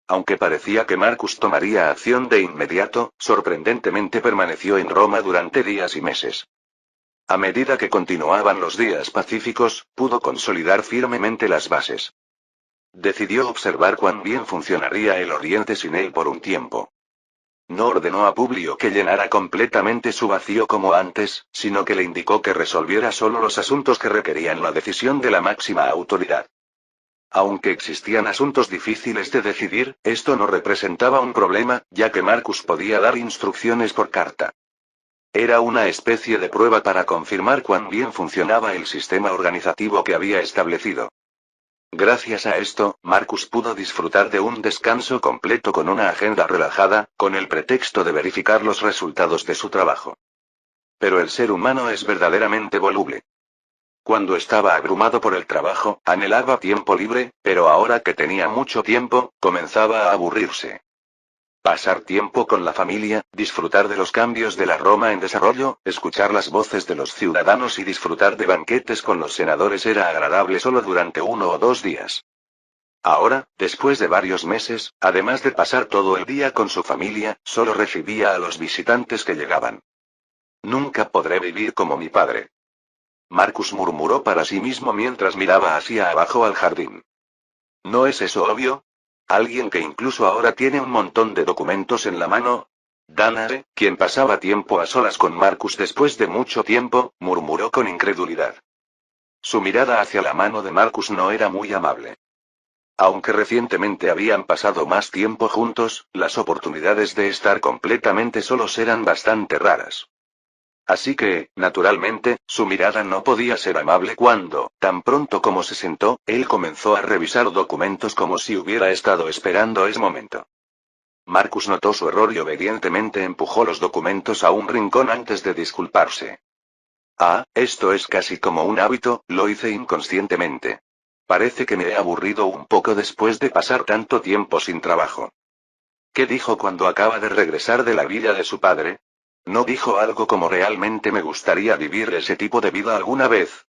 Aunque parecía que Marcus tomaría acción de inmediato, sorprendentemente permaneció en Roma durante días y meses. A medida que continuaban los días pacíficos, pudo consolidar firmemente las bases. Decidió observar cuán bien funcionaría el Oriente sin él por un tiempo. No ordenó a Publio que llenara completamente su vacío como antes, sino que le indicó que resolviera solo los asuntos que requerían la decisión de la máxima autoridad. Aunque existían asuntos difíciles de decidir, esto no representaba un problema, ya que Marcus podía dar instrucciones por carta. Era una especie de prueba para confirmar cuán bien funcionaba el sistema organizativo que había establecido. Gracias a esto, Marcus pudo disfrutar de un descanso completo con una agenda relajada, con el pretexto de verificar los resultados de su trabajo. Pero el ser humano es verdaderamente voluble. Cuando estaba abrumado por el trabajo, anhelaba tiempo libre, pero ahora que tenía mucho tiempo, comenzaba a aburrirse. Pasar tiempo con la familia, disfrutar de los cambios de la Roma en desarrollo, escuchar las voces de los ciudadanos y disfrutar de banquetes con los senadores era agradable solo durante 1 o 2 días. Ahora, después de varios meses, además de pasar todo el día con su familia, solo recibía a los visitantes que llegaban. Nunca podré vivir como mi padre. Marcus murmuró para sí mismo mientras miraba hacia abajo al jardín. ¿No es eso obvio? ¿Alguien que incluso ahora tiene un montón de documentos en la mano? Danae, quien pasaba tiempo a solas con Marcus después de mucho tiempo, murmuró con incredulidad. su mirada hacia la mano de Marcus no era muy amable. Aunque recientemente habían pasado más tiempo juntos, las oportunidades de estar completamente solos eran bastante raras. Así que, naturalmente, su mirada no podía ser amable cuando, tan pronto como se sentó, él comenzó a revisar documentos como si hubiera estado esperando ese momento. Marcus notó su error y obedientemente empujó los documentos a un rincón antes de disculparse. Ah, esto es casi como un hábito, lo hice inconscientemente. Parece que me he aburrido un poco después de pasar tanto tiempo sin trabajo. ¿Qué dijo cuando acaba de regresar de la villa de su padre? ¿No dijo algo como realmente me gustaría vivir ese tipo de vida alguna vez?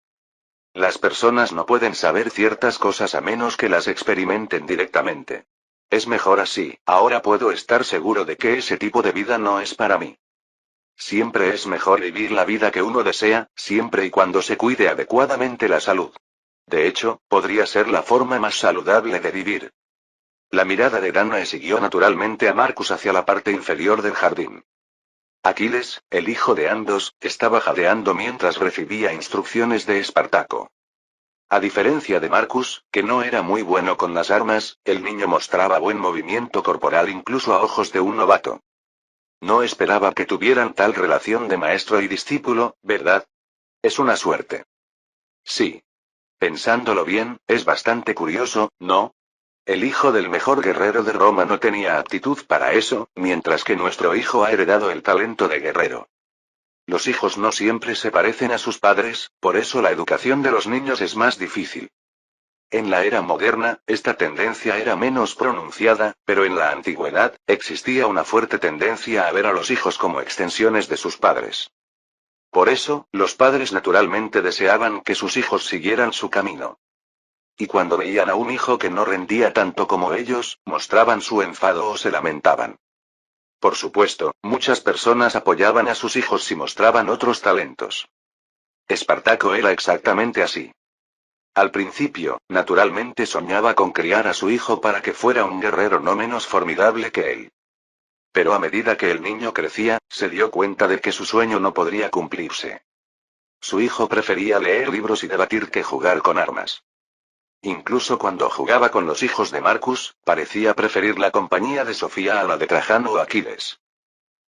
Las personas no pueden saber ciertas cosas a menos que las experimenten directamente. Es mejor así, ahora puedo estar seguro de que ese tipo de vida no es para mí. Siempre es mejor vivir la vida que uno desea, siempre y cuando se cuide adecuadamente la salud. De hecho, podría ser la forma más saludable de vivir. La mirada de Danae siguió naturalmente a Marcus hacia la parte inferior del jardín. Aquiles, el hijo de Andos, estaba jadeando mientras recibía instrucciones de Espartaco. A diferencia de Marcus, que no era muy bueno con las armas, el niño mostraba buen movimiento corporal incluso a ojos de un novato. No esperaba que tuvieran tal relación de maestro y discípulo, ¿verdad? Es una suerte. Sí. Pensándolo bien, es bastante curioso, ¿no? El hijo del mejor guerrero de Roma no tenía aptitud para eso, mientras que nuestro hijo ha heredado el talento de guerrero. Los hijos no siempre se parecen a sus padres, por eso la educación de los niños es más difícil. En la era moderna, esta tendencia era menos pronunciada, pero en la antigüedad, existía una fuerte tendencia a ver a los hijos como extensiones de sus padres. Por eso, los padres naturalmente deseaban que sus hijos siguieran su camino. Y cuando veían a un hijo que no rendía tanto como ellos, mostraban su enfado o se lamentaban. Por supuesto, muchas personas apoyaban a sus hijos si mostraban otros talentos. Espartaco era exactamente así. Al principio, naturalmente soñaba con criar a su hijo para que fuera un guerrero no menos formidable que él. Pero a medida que el niño crecía, se dio cuenta de que su sueño no podría cumplirse. Su hijo prefería leer libros y debatir que jugar con armas. Incluso cuando jugaba con los hijos de Marcus, parecía preferir la compañía de Sofía a la de Trajano o Aquiles.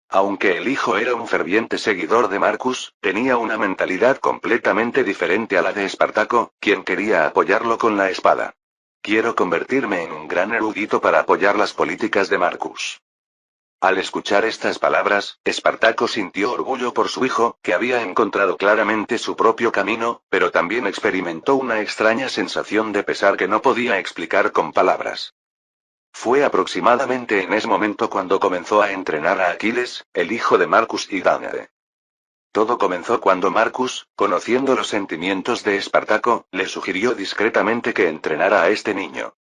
Aunque el hijo era un ferviente seguidor de Marcus, tenía una mentalidad completamente diferente a la de Espartaco, quien quería apoyarlo con la espada. Quiero convertirme en un gran erudito para apoyar las políticas de Marcus. Al escuchar estas palabras, Espartaco sintió orgullo por su hijo, que había encontrado claramente su propio camino, pero también experimentó una extraña sensación de pesar que no podía explicar con palabras. Fue aproximadamente en ese momento cuando comenzó a entrenar a Aquiles, el hijo de Marcus y Danae. Todo comenzó cuando Marcus, conociendo los sentimientos de Espartaco, le sugirió discretamente que entrenara a este niño.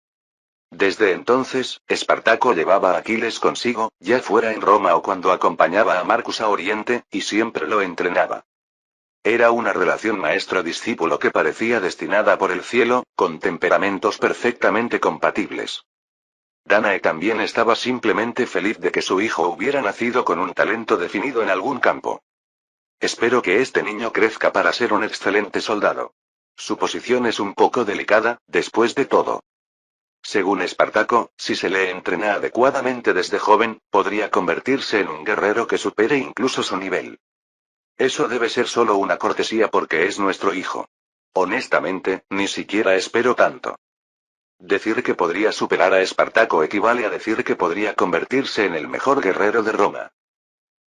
Desde entonces, Espartaco llevaba a Aquiles consigo, ya fuera en Roma o cuando acompañaba a Marcus a Oriente, y siempre lo entrenaba. Era una relación maestro-discípulo que parecía destinada por el cielo, con temperamentos perfectamente compatibles. Danae también estaba simplemente feliz de que su hijo hubiera nacido con un talento definido en algún campo. Espero que este niño crezca para ser un excelente soldado. Su posición es un poco delicada, después de todo. Según Espartaco, si se le entrena adecuadamente desde joven, podría convertirse en un guerrero que supere incluso su nivel. Eso debe ser solo una cortesía porque es nuestro hijo. Honestamente, ni siquiera espero tanto. Decir que podría superar a Espartaco equivale a decir que podría convertirse en el mejor guerrero de Roma.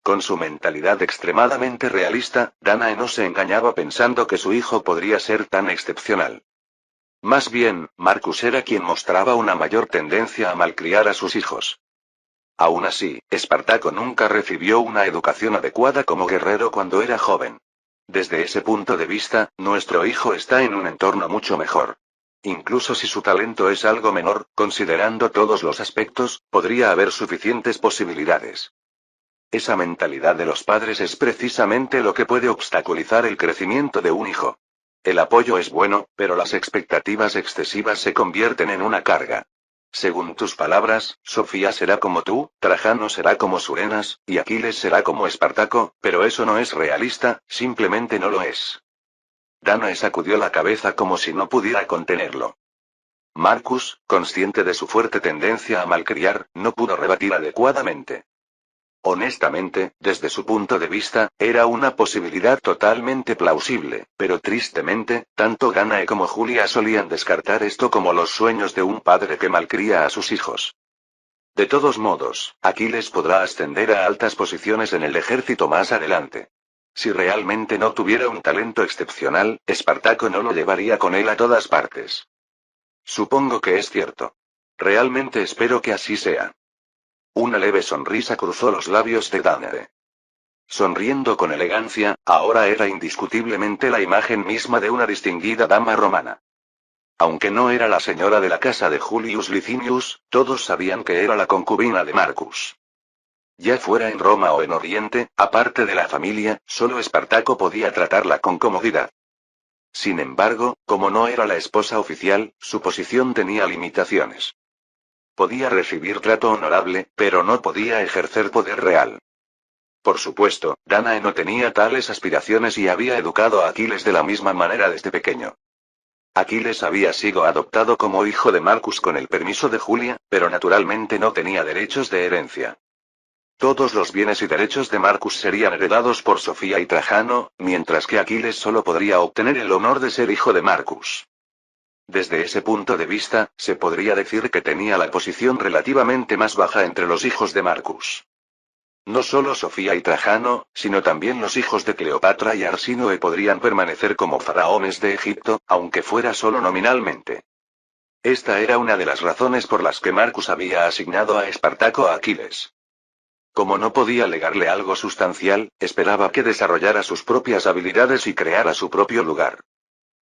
Con su mentalidad extremadamente realista, Danae no se engañaba pensando que su hijo podría ser tan excepcional. Más bien, Marcus era quien mostraba una mayor tendencia a malcriar a sus hijos. Aún así, Espartaco nunca recibió una educación adecuada como guerrero cuando era joven. Desde ese punto de vista, nuestro hijo está en un entorno mucho mejor. Incluso si su talento es algo menor, considerando todos los aspectos, podría haber suficientes posibilidades. Esa mentalidad de los padres es precisamente lo que puede obstaculizar el crecimiento de un hijo. El apoyo es bueno, pero las expectativas excesivas se convierten en una carga. Según tus palabras, Sofía será como tú, Trajano será como Surenas, y Aquiles será como Espartaco, pero eso no es realista, simplemente no lo es. Danae sacudió la cabeza como si no pudiera contenerlo. Marcus, consciente de su fuerte tendencia a malcriar, no pudo rebatir adecuadamente. Honestamente, desde su punto de vista, era una posibilidad totalmente plausible, pero tristemente, tanto Danae como Julia solían descartar esto como los sueños de un padre que malcría a sus hijos. De todos modos, Aquiles podrá ascender a altas posiciones en el ejército más adelante. Si realmente no tuviera un talento excepcional, Espartaco no lo llevaría con él a todas partes. Supongo que es cierto. Realmente espero que así sea. Una leve sonrisa cruzó los labios de Danae. Sonriendo con elegancia, ahora era indiscutiblemente la imagen misma de una distinguida dama romana. Aunque no era la señora de la casa de Julius Licinius, todos sabían que era la concubina de Marcus. Ya fuera en Roma o en Oriente, aparte de la familia, solo Espartaco podía tratarla con comodidad. Sin embargo, como no era la esposa oficial, su posición tenía limitaciones. Podía recibir trato honorable, pero no podía ejercer poder real. Por supuesto, Danae no tenía tales aspiraciones y había educado a Aquiles de la misma manera desde pequeño. Aquiles había sido adoptado como hijo de Marcus con el permiso de Julia, pero naturalmente no tenía derechos de herencia. Todos los bienes y derechos de Marcus serían heredados por Sofía y Trajano, mientras que Aquiles solo podría obtener el honor de ser hijo de Marcus. Desde ese punto de vista, se podría decir que tenía la posición relativamente más baja entre los hijos de Marcus. No solo Sofía y Trajano, sino también los hijos de Cleopatra y Arsínoe podrían permanecer como faraones de Egipto, aunque fuera solo nominalmente. Esta era una de las razones por las que Marcus había asignado a Espartaco a Aquiles. Como no podía legarle algo sustancial, esperaba que desarrollara sus propias habilidades y creara su propio lugar.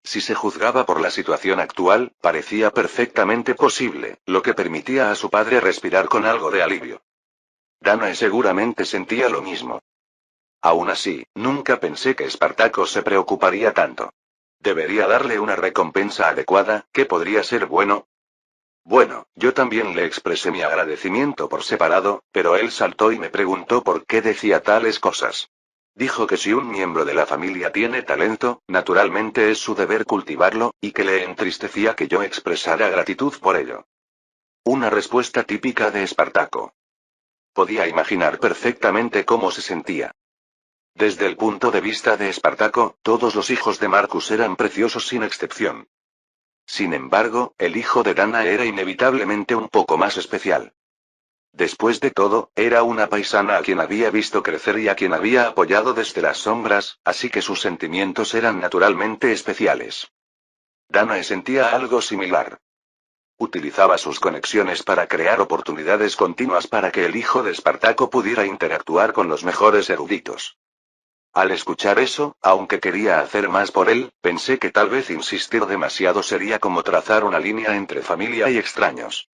Si se juzgaba por la situación actual, parecía perfectamente posible, lo que permitía a su padre respirar con algo de alivio. Danae seguramente sentía lo mismo. Aún así, nunca pensé que Espartaco se preocuparía tanto. ¿Debería darle una recompensa adecuada, que podría ser bueno? Bueno, yo también le expresé mi agradecimiento por separado, pero él saltó y me preguntó por qué decía tales cosas. Dijo que si un miembro de la familia tiene talento, naturalmente es su deber cultivarlo, y que le entristecía que yo expresara gratitud por ello. Una respuesta típica de Espartaco. Podía imaginar perfectamente cómo se sentía. Desde el punto de vista de Espartaco, todos los hijos de Marcus eran preciosos sin excepción. Sin embargo, el hijo de Danae era inevitablemente un poco más especial. Después de todo, era una paisana a quien había visto crecer y a quien había apoyado desde las sombras, así que sus sentimientos eran naturalmente especiales. Danae sentía algo similar. Utilizaba sus conexiones para crear oportunidades continuas para que el hijo de Espartaco pudiera interactuar con los mejores eruditos. Al escuchar eso, aunque quería hacer más por él, pensé que tal vez insistir demasiado sería como trazar una línea entre familia y extraños.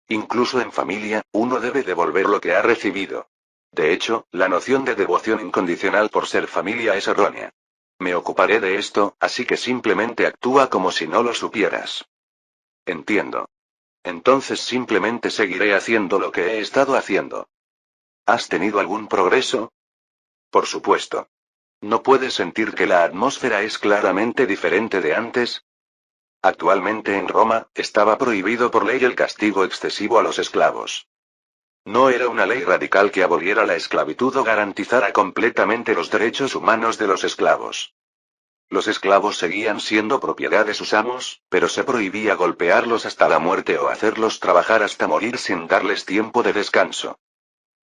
Incluso en familia, uno debe devolver lo que ha recibido. De hecho, la noción de devoción incondicional por ser familia es errónea. Me ocuparé de esto, así que simplemente actúa como si no lo supieras. Entiendo. Entonces simplemente seguiré haciendo lo que he estado haciendo. ¿Has tenido algún progreso? Por supuesto. ¿No puedes sentir que la atmósfera es claramente diferente de antes? Actualmente en Roma, estaba prohibido por ley el castigo excesivo a los esclavos. No era una ley radical que aboliera la esclavitud o garantizara completamente los derechos humanos de los esclavos. Los esclavos seguían siendo propiedad de sus amos, pero se prohibía golpearlos hasta la muerte o hacerlos trabajar hasta morir sin darles tiempo de descanso.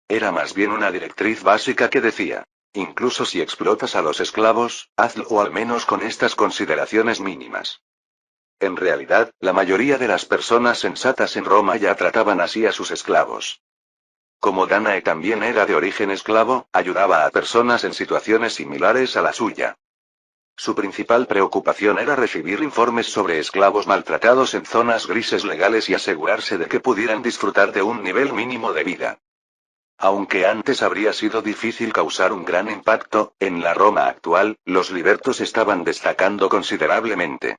Era más bien una directriz básica que decía: incluso si explotas a los esclavos, hazlo o al menos con estas consideraciones mínimas. En realidad, la mayoría de las personas sensatas en Roma ya trataban así a sus esclavos. Como Danae también era de origen esclavo, ayudaba a personas en situaciones similares a la suya. Su principal preocupación era recibir informes sobre esclavos maltratados en zonas grises legales y asegurarse de que pudieran disfrutar de un nivel mínimo de vida. Aunque antes habría sido difícil causar un gran impacto, en la Roma actual, los libertos estaban destacando considerablemente.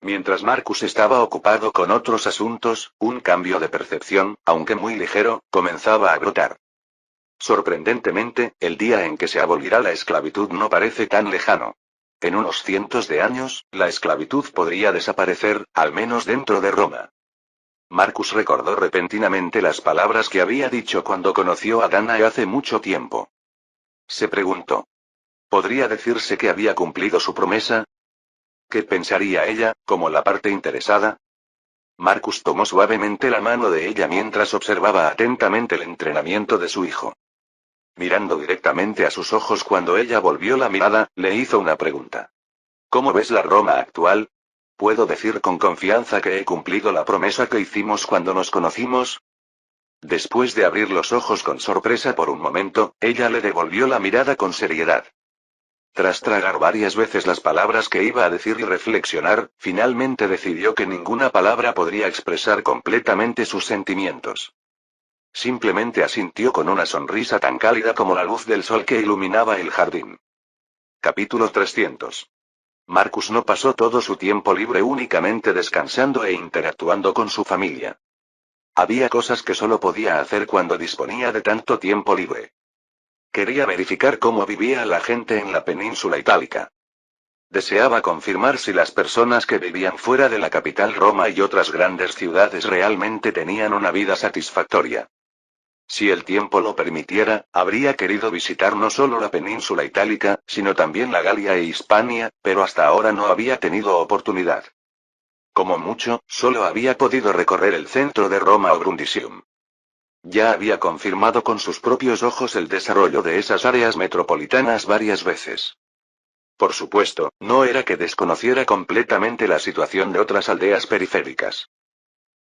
Mientras Marcus estaba ocupado con otros asuntos, un cambio de percepción, aunque muy ligero, comenzaba a brotar. Sorprendentemente, el día en que se abolirá la esclavitud no parece tan lejano. En unos cientos de años, la esclavitud podría desaparecer, al menos dentro de Roma. Marcus recordó repentinamente las palabras que había dicho cuando conoció a Danae hace mucho tiempo. Se preguntó. ¿Podría decirse que había cumplido su promesa? ¿Qué pensaría ella, como la parte interesada? Marcus tomó suavemente la mano de ella mientras observaba atentamente el entrenamiento de su hijo. Mirando directamente a sus ojos cuando ella volvió la mirada, le hizo una pregunta. ¿Cómo ves la Roma actual? ¿Puedo decir con confianza que he cumplido la promesa que hicimos cuando nos conocimos? Después de abrir los ojos con sorpresa por un momento, ella le devolvió la mirada con seriedad. Tras tragar varias veces las palabras que iba a decir y reflexionar, finalmente decidió que ninguna palabra podría expresar completamente sus sentimientos. Simplemente asintió con una sonrisa tan cálida como la luz del sol que iluminaba el jardín. Capítulo 300. Marcus no pasó todo su tiempo libre únicamente descansando e interactuando con su familia. Había cosas que solo podía hacer cuando disponía de tanto tiempo libre. Quería verificar cómo vivía la gente en la península itálica. Deseaba confirmar si las personas que vivían fuera de la capital Roma y otras grandes ciudades realmente tenían una vida satisfactoria. Si el tiempo lo permitiera, habría querido visitar no solo la península itálica, sino también la Galia e Hispania, pero hasta ahora no había tenido oportunidad. Como mucho, solo había podido recorrer el centro de Roma o Brundisium. Ya había confirmado con sus propios ojos el desarrollo de esas áreas metropolitanas varias veces. Por supuesto, no era que desconociera completamente la situación de otras aldeas periféricas.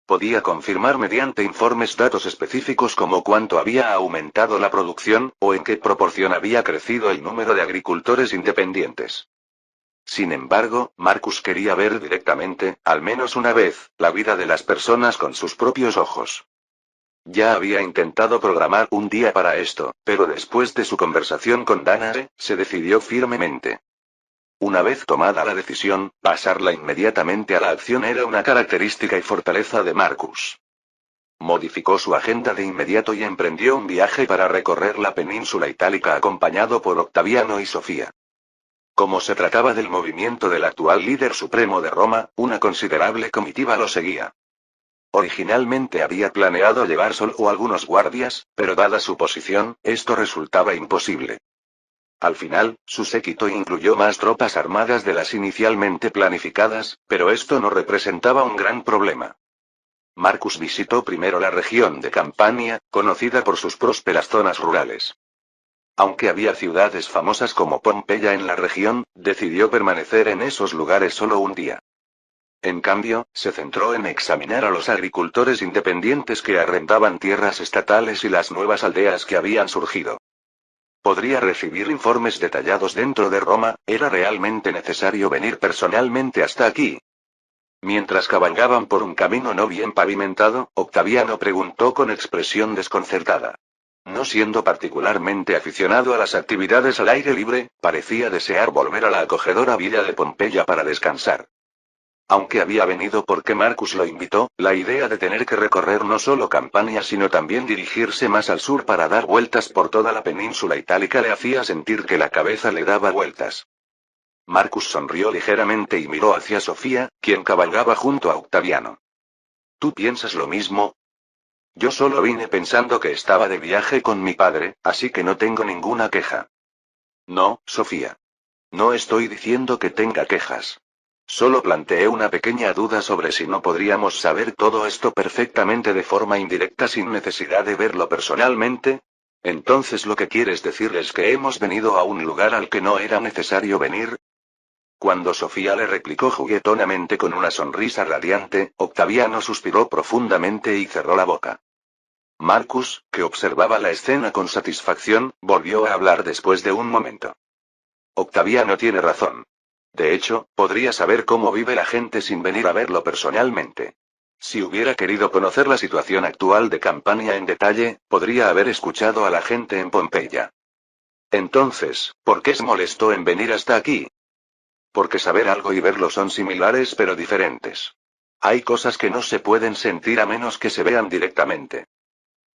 Podía confirmar mediante informes datos específicos como cuánto había aumentado la producción, o en qué proporción había crecido el número de agricultores independientes. Sin embargo, Marcus quería ver directamente, al menos una vez, la vida de las personas con sus propios ojos. Ya había intentado programar un día para esto, pero después de su conversación con Danae, se decidió firmemente. Una vez tomada la decisión, pasarla inmediatamente a la acción era una característica y fortaleza de Marcus. Modificó su agenda de inmediato y emprendió un viaje para recorrer la península itálica acompañado por Octaviano y Sofía. Como se trataba del movimiento del actual líder supremo de Roma, una considerable comitiva lo seguía. Originalmente había planeado llevar solo algunos guardias, pero dada su posición, esto resultaba imposible. Al final, su séquito incluyó más tropas armadas de las inicialmente planificadas, pero esto no representaba un gran problema. Marcus visitó primero la región de Campania, conocida por sus prósperas zonas rurales. Aunque había ciudades famosas como Pompeya en la región, decidió permanecer en esos lugares solo un día. En cambio, se centró en examinar a los agricultores independientes que arrendaban tierras estatales y las nuevas aldeas que habían surgido. Podría recibir informes detallados dentro de Roma, ¿era realmente necesario venir personalmente hasta aquí? Mientras cabalgaban por un camino no bien pavimentado, Octaviano preguntó con expresión desconcertada. No siendo particularmente aficionado a las actividades al aire libre, parecía desear volver a la acogedora villa de Pompeya para descansar. Aunque había venido porque Marcus lo invitó, la idea de tener que recorrer no solo Campania sino también dirigirse más al sur para dar vueltas por toda la península itálica le hacía sentir que la cabeza le daba vueltas. Marcus sonrió ligeramente y miró hacia Sofía, quien cabalgaba junto a Octaviano. ¿Tú piensas lo mismo? Yo solo vine pensando que estaba de viaje con mi padre, así que no tengo ninguna queja. No, Sofía. No estoy diciendo que tenga quejas. Solo planteé una pequeña duda sobre si no podríamos saber todo esto perfectamente de forma indirecta sin necesidad de verlo personalmente. Entonces lo que quieres decir es que hemos venido a un lugar al que no era necesario venir. Cuando Sofía le replicó juguetonamente con una sonrisa radiante, Octaviano suspiró profundamente y cerró la boca. Marcus, que observaba la escena con satisfacción, volvió a hablar después de un momento. Octaviano tiene razón. De hecho, podría saber cómo vive la gente sin venir a verlo personalmente. Si hubiera querido conocer la situación actual de Campania en detalle, podría haber escuchado a la gente en Pompeya. Entonces, ¿por qué se molestó en venir hasta aquí? Porque saber algo y verlo son similares pero diferentes. Hay cosas que no se pueden sentir a menos que se vean directamente.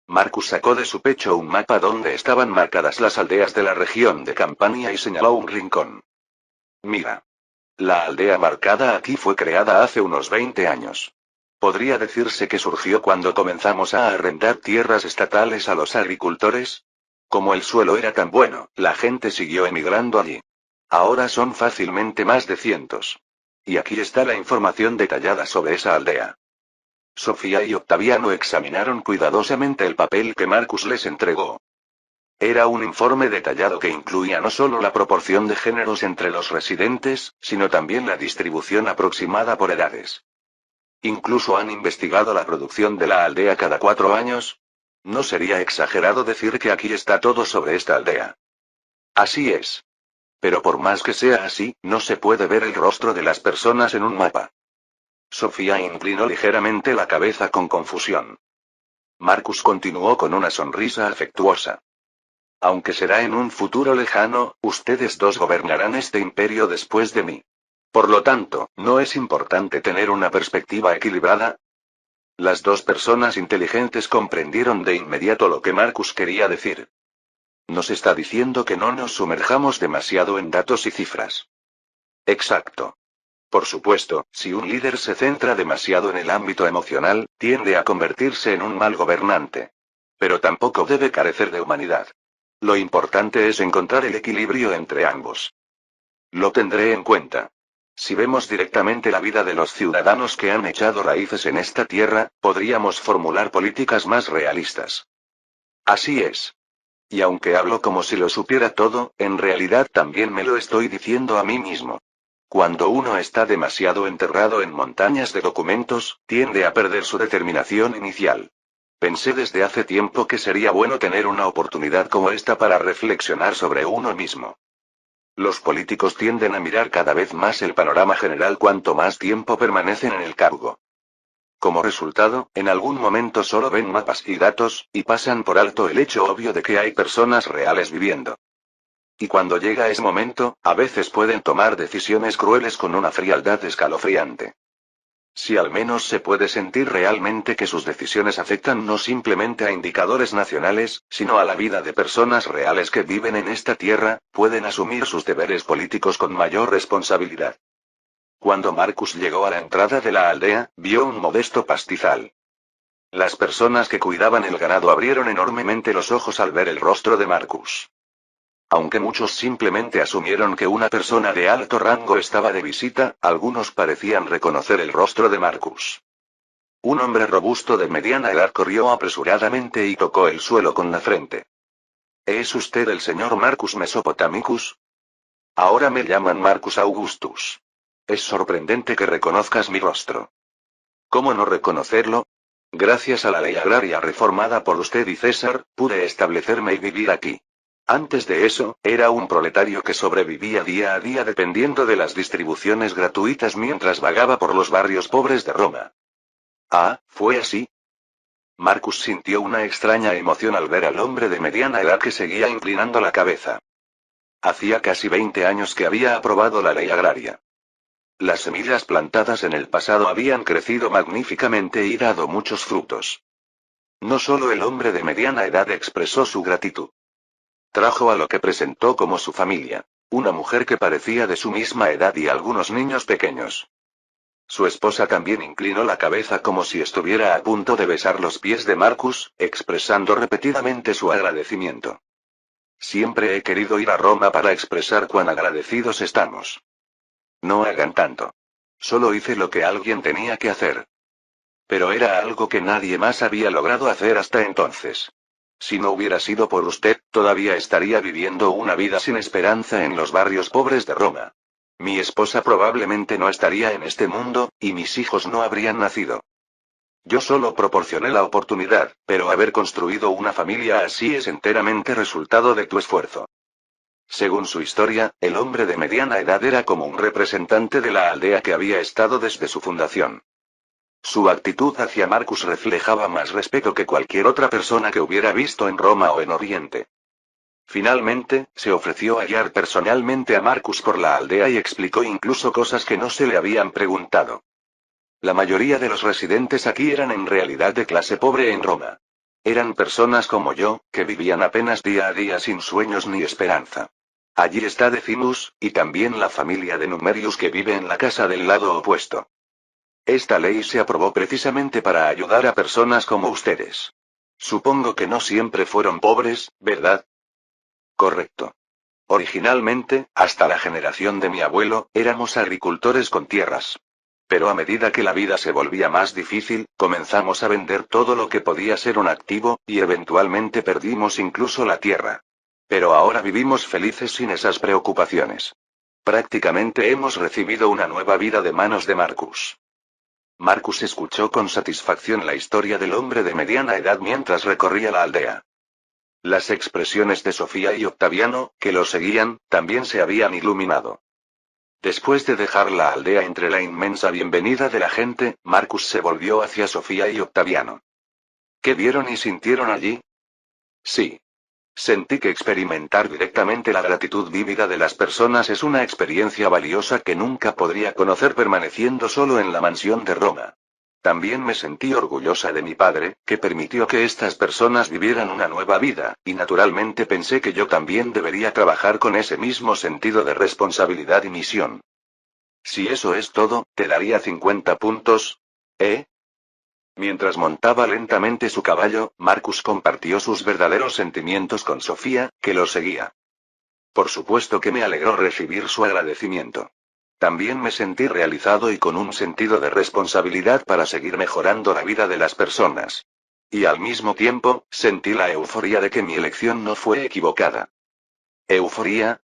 Marcus sacó de su pecho un mapa donde estaban marcadas las aldeas de la región de Campania y señaló un rincón. Mira. La aldea marcada aquí fue creada hace unos 20 años. ¿Podría decirse que surgió cuando comenzamos a arrendar tierras estatales a los agricultores? Como el suelo era tan bueno, la gente siguió emigrando allí. Ahora son fácilmente más de cientos. Y aquí está la información detallada sobre esa aldea. Sofía y Octaviano examinaron cuidadosamente el papel que Marcus les entregó. Era un informe detallado que incluía no solo la proporción de géneros entre los residentes, sino también la distribución aproximada por edades. Incluso han investigado la producción de la aldea cada 4 años. No sería exagerado decir que aquí está todo sobre esta aldea. Así es. Pero por más que sea así, no se puede ver el rostro de las personas en un mapa. Sofía inclinó ligeramente la cabeza con confusión. Marcus continuó con una sonrisa afectuosa. Aunque será en un futuro lejano, ustedes dos gobernarán este imperio después de mí. Por lo tanto, ¿no es importante tener una perspectiva equilibrada? Las dos personas inteligentes comprendieron de inmediato lo que Marcus quería decir. Nos está diciendo que no nos sumerjamos demasiado en datos y cifras. Exacto. Por supuesto, si un líder se centra demasiado en el ámbito emocional, tiende a convertirse en un mal gobernante. Pero tampoco debe carecer de humanidad. Lo importante es encontrar el equilibrio entre ambos. Lo tendré en cuenta. Si vemos directamente la vida de los ciudadanos que han echado raíces en esta tierra, podríamos formular políticas más realistas. Así es. Y aunque hablo como si lo supiera todo, en realidad también me lo estoy diciendo a mí mismo. Cuando uno está demasiado enterrado en montañas de documentos, tiende a perder su determinación inicial. Pensé desde hace tiempo que sería bueno tener una oportunidad como esta para reflexionar sobre uno mismo. Los políticos tienden a mirar cada vez más el panorama general cuanto más tiempo permanecen en el cargo. Como resultado, en algún momento solo ven mapas y datos, y pasan por alto el hecho obvio de que hay personas reales viviendo. Y cuando llega ese momento, a veces pueden tomar decisiones crueles con una frialdad escalofriante. Si al menos se puede sentir realmente que sus decisiones afectan no simplemente a indicadores nacionales, sino a la vida de personas reales que viven en esta tierra, pueden asumir sus deberes políticos con mayor responsabilidad. Cuando Marcus llegó a la entrada de la aldea, vio un modesto pastizal. Las personas que cuidaban el ganado abrieron enormemente los ojos al ver el rostro de Marcus. Aunque muchos simplemente asumieron que una persona de alto rango estaba de visita, algunos parecían reconocer el rostro de Marcus. Un hombre robusto de mediana edad corrió apresuradamente y tocó el suelo con la frente. ¿Es usted el señor Marcus Mesopotamicus? Ahora me llaman Marcus Augustus. Es sorprendente que reconozcas mi rostro. ¿Cómo no reconocerlo? Gracias a la ley agraria reformada por usted y César, pude establecerme y vivir aquí. Antes de eso, era un proletario que sobrevivía día a día dependiendo de las distribuciones gratuitas mientras vagaba por los barrios pobres de Roma. Ah, ¿fue así? Marcus sintió una extraña emoción al ver al hombre de mediana edad que seguía inclinando la cabeza. Hacía casi 20 años que había aprobado la ley agraria. Las semillas plantadas en el pasado habían crecido magníficamente y dado muchos frutos. No solo el hombre de mediana edad expresó su gratitud. Trajo a lo que presentó como su familia. Una mujer que parecía de su misma edad y algunos niños pequeños. Su esposa también inclinó la cabeza como si estuviera a punto de besar los pies de Marcus, expresando repetidamente su agradecimiento. Siempre he querido ir a Roma para expresar cuán agradecidos estamos. No hagan tanto. Solo hice lo que alguien tenía que hacer. Pero era algo que nadie más había logrado hacer hasta entonces. Si no hubiera sido por usted, todavía estaría viviendo una vida sin esperanza en los barrios pobres de Roma. Mi esposa probablemente no estaría en este mundo, y mis hijos no habrían nacido. Yo solo proporcioné la oportunidad, pero haber construido una familia así es enteramente resultado de tu esfuerzo. Según su historia, el hombre de mediana edad era como un representante de la aldea que había estado desde su fundación. Su actitud hacia Marcus reflejaba más respeto que cualquier otra persona que hubiera visto en Roma o en Oriente. Finalmente, se ofreció a guiar personalmente a Marcus por la aldea y explicó incluso cosas que no se le habían preguntado. La mayoría de los residentes aquí eran en realidad de clase pobre en Roma. Eran personas como yo, que vivían apenas día a día sin sueños ni esperanza. Allí está Decimus, y también la familia de Numerius que vive en la casa del lado opuesto. Esta ley se aprobó precisamente para ayudar a personas como ustedes. Supongo que no siempre fueron pobres, ¿verdad? Correcto. Originalmente, hasta la generación de mi abuelo, éramos agricultores con tierras. Pero a medida que la vida se volvía más difícil, comenzamos a vender todo lo que podía ser un activo, y eventualmente perdimos incluso la tierra. Pero ahora vivimos felices sin esas preocupaciones. Prácticamente hemos recibido una nueva vida de manos de Marcus. Marcus escuchó con satisfacción la historia del hombre de mediana edad mientras recorría la aldea. Las expresiones de Sofía y Octaviano, que lo seguían, también se habían iluminado. Después de dejar la aldea entre la inmensa bienvenida de la gente, Marcus se volvió hacia Sofía y Octaviano. ¿Qué vieron y sintieron allí? Sí. Sentí que experimentar directamente la gratitud vívida de las personas es una experiencia valiosa que nunca podría conocer permaneciendo solo en la mansión de Roma. También me sentí orgullosa de mi padre, que permitió que estas personas vivieran una nueva vida, y naturalmente pensé que yo también debería trabajar con ese mismo sentido de responsabilidad y misión. Si eso es todo, te daría 50 puntos. ¿Eh? Mientras montaba lentamente su caballo, Marcus compartió sus verdaderos sentimientos con Sofía, que lo seguía. Por supuesto que me alegró recibir su agradecimiento. También me sentí realizado y con un sentido de responsabilidad para seguir mejorando la vida de las personas. Y al mismo tiempo, sentí la euforia de que mi elección no fue equivocada. ¿Euforia?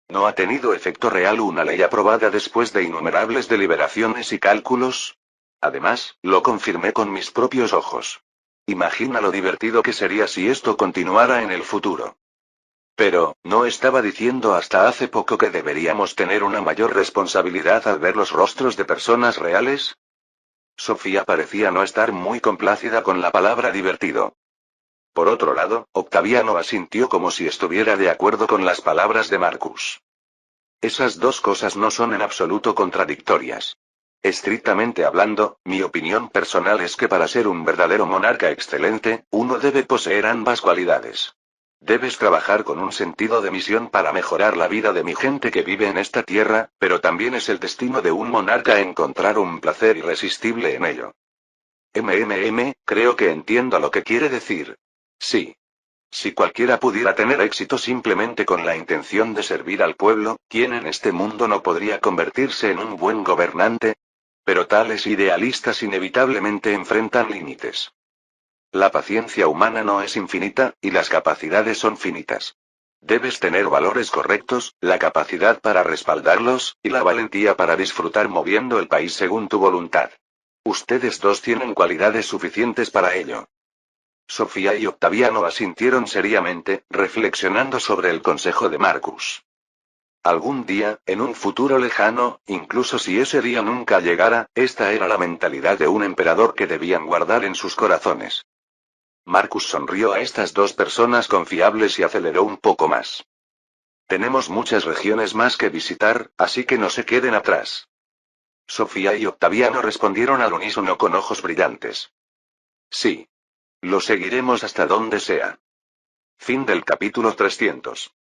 ¿No ha tenido efecto real una ley aprobada después de innumerables deliberaciones y cálculos? Además, lo confirmé con mis propios ojos. Imagina lo divertido que sería si esto continuara en el futuro. Pero, ¿no estaba diciendo hasta hace poco que deberíamos tener una mayor responsabilidad al ver los rostros de personas reales? Sofía parecía no estar muy complacida con la palabra divertido. Por otro lado, Octaviano asintió como si estuviera de acuerdo con las palabras de Marcus. Esas dos cosas no son en absoluto contradictorias. Estrictamente hablando, mi opinión personal es que para ser un verdadero monarca excelente, uno debe poseer ambas cualidades. Debes trabajar con un sentido de misión para mejorar la vida de mi gente que vive en esta tierra, pero también es el destino de un monarca encontrar un placer irresistible en ello. Creo que entiendo lo que quiere decir. Sí. Si cualquiera pudiera tener éxito simplemente con la intención de servir al pueblo, ¿quién en este mundo no podría convertirse en un buen gobernante? Pero tales idealistas inevitablemente enfrentan límites. La paciencia humana no es infinita, y las capacidades son finitas. Debes tener valores correctos, la capacidad para respaldarlos, y la valentía para disfrutar moviendo el país según tu voluntad. Ustedes dos tienen cualidades suficientes para ello. Sofía y Octaviano asintieron seriamente, reflexionando sobre el consejo de Marcus. Algún día, en un futuro lejano, incluso si ese día nunca llegara, esta era la mentalidad de un emperador que debían guardar en sus corazones. Marcus sonrió a estas dos personas confiables y aceleró un poco más. Tenemos muchas regiones más que visitar, así que no se queden atrás. Sofía y Octaviano respondieron al unísono con ojos brillantes. Sí. Lo seguiremos hasta donde sea. Fin del capítulo 300.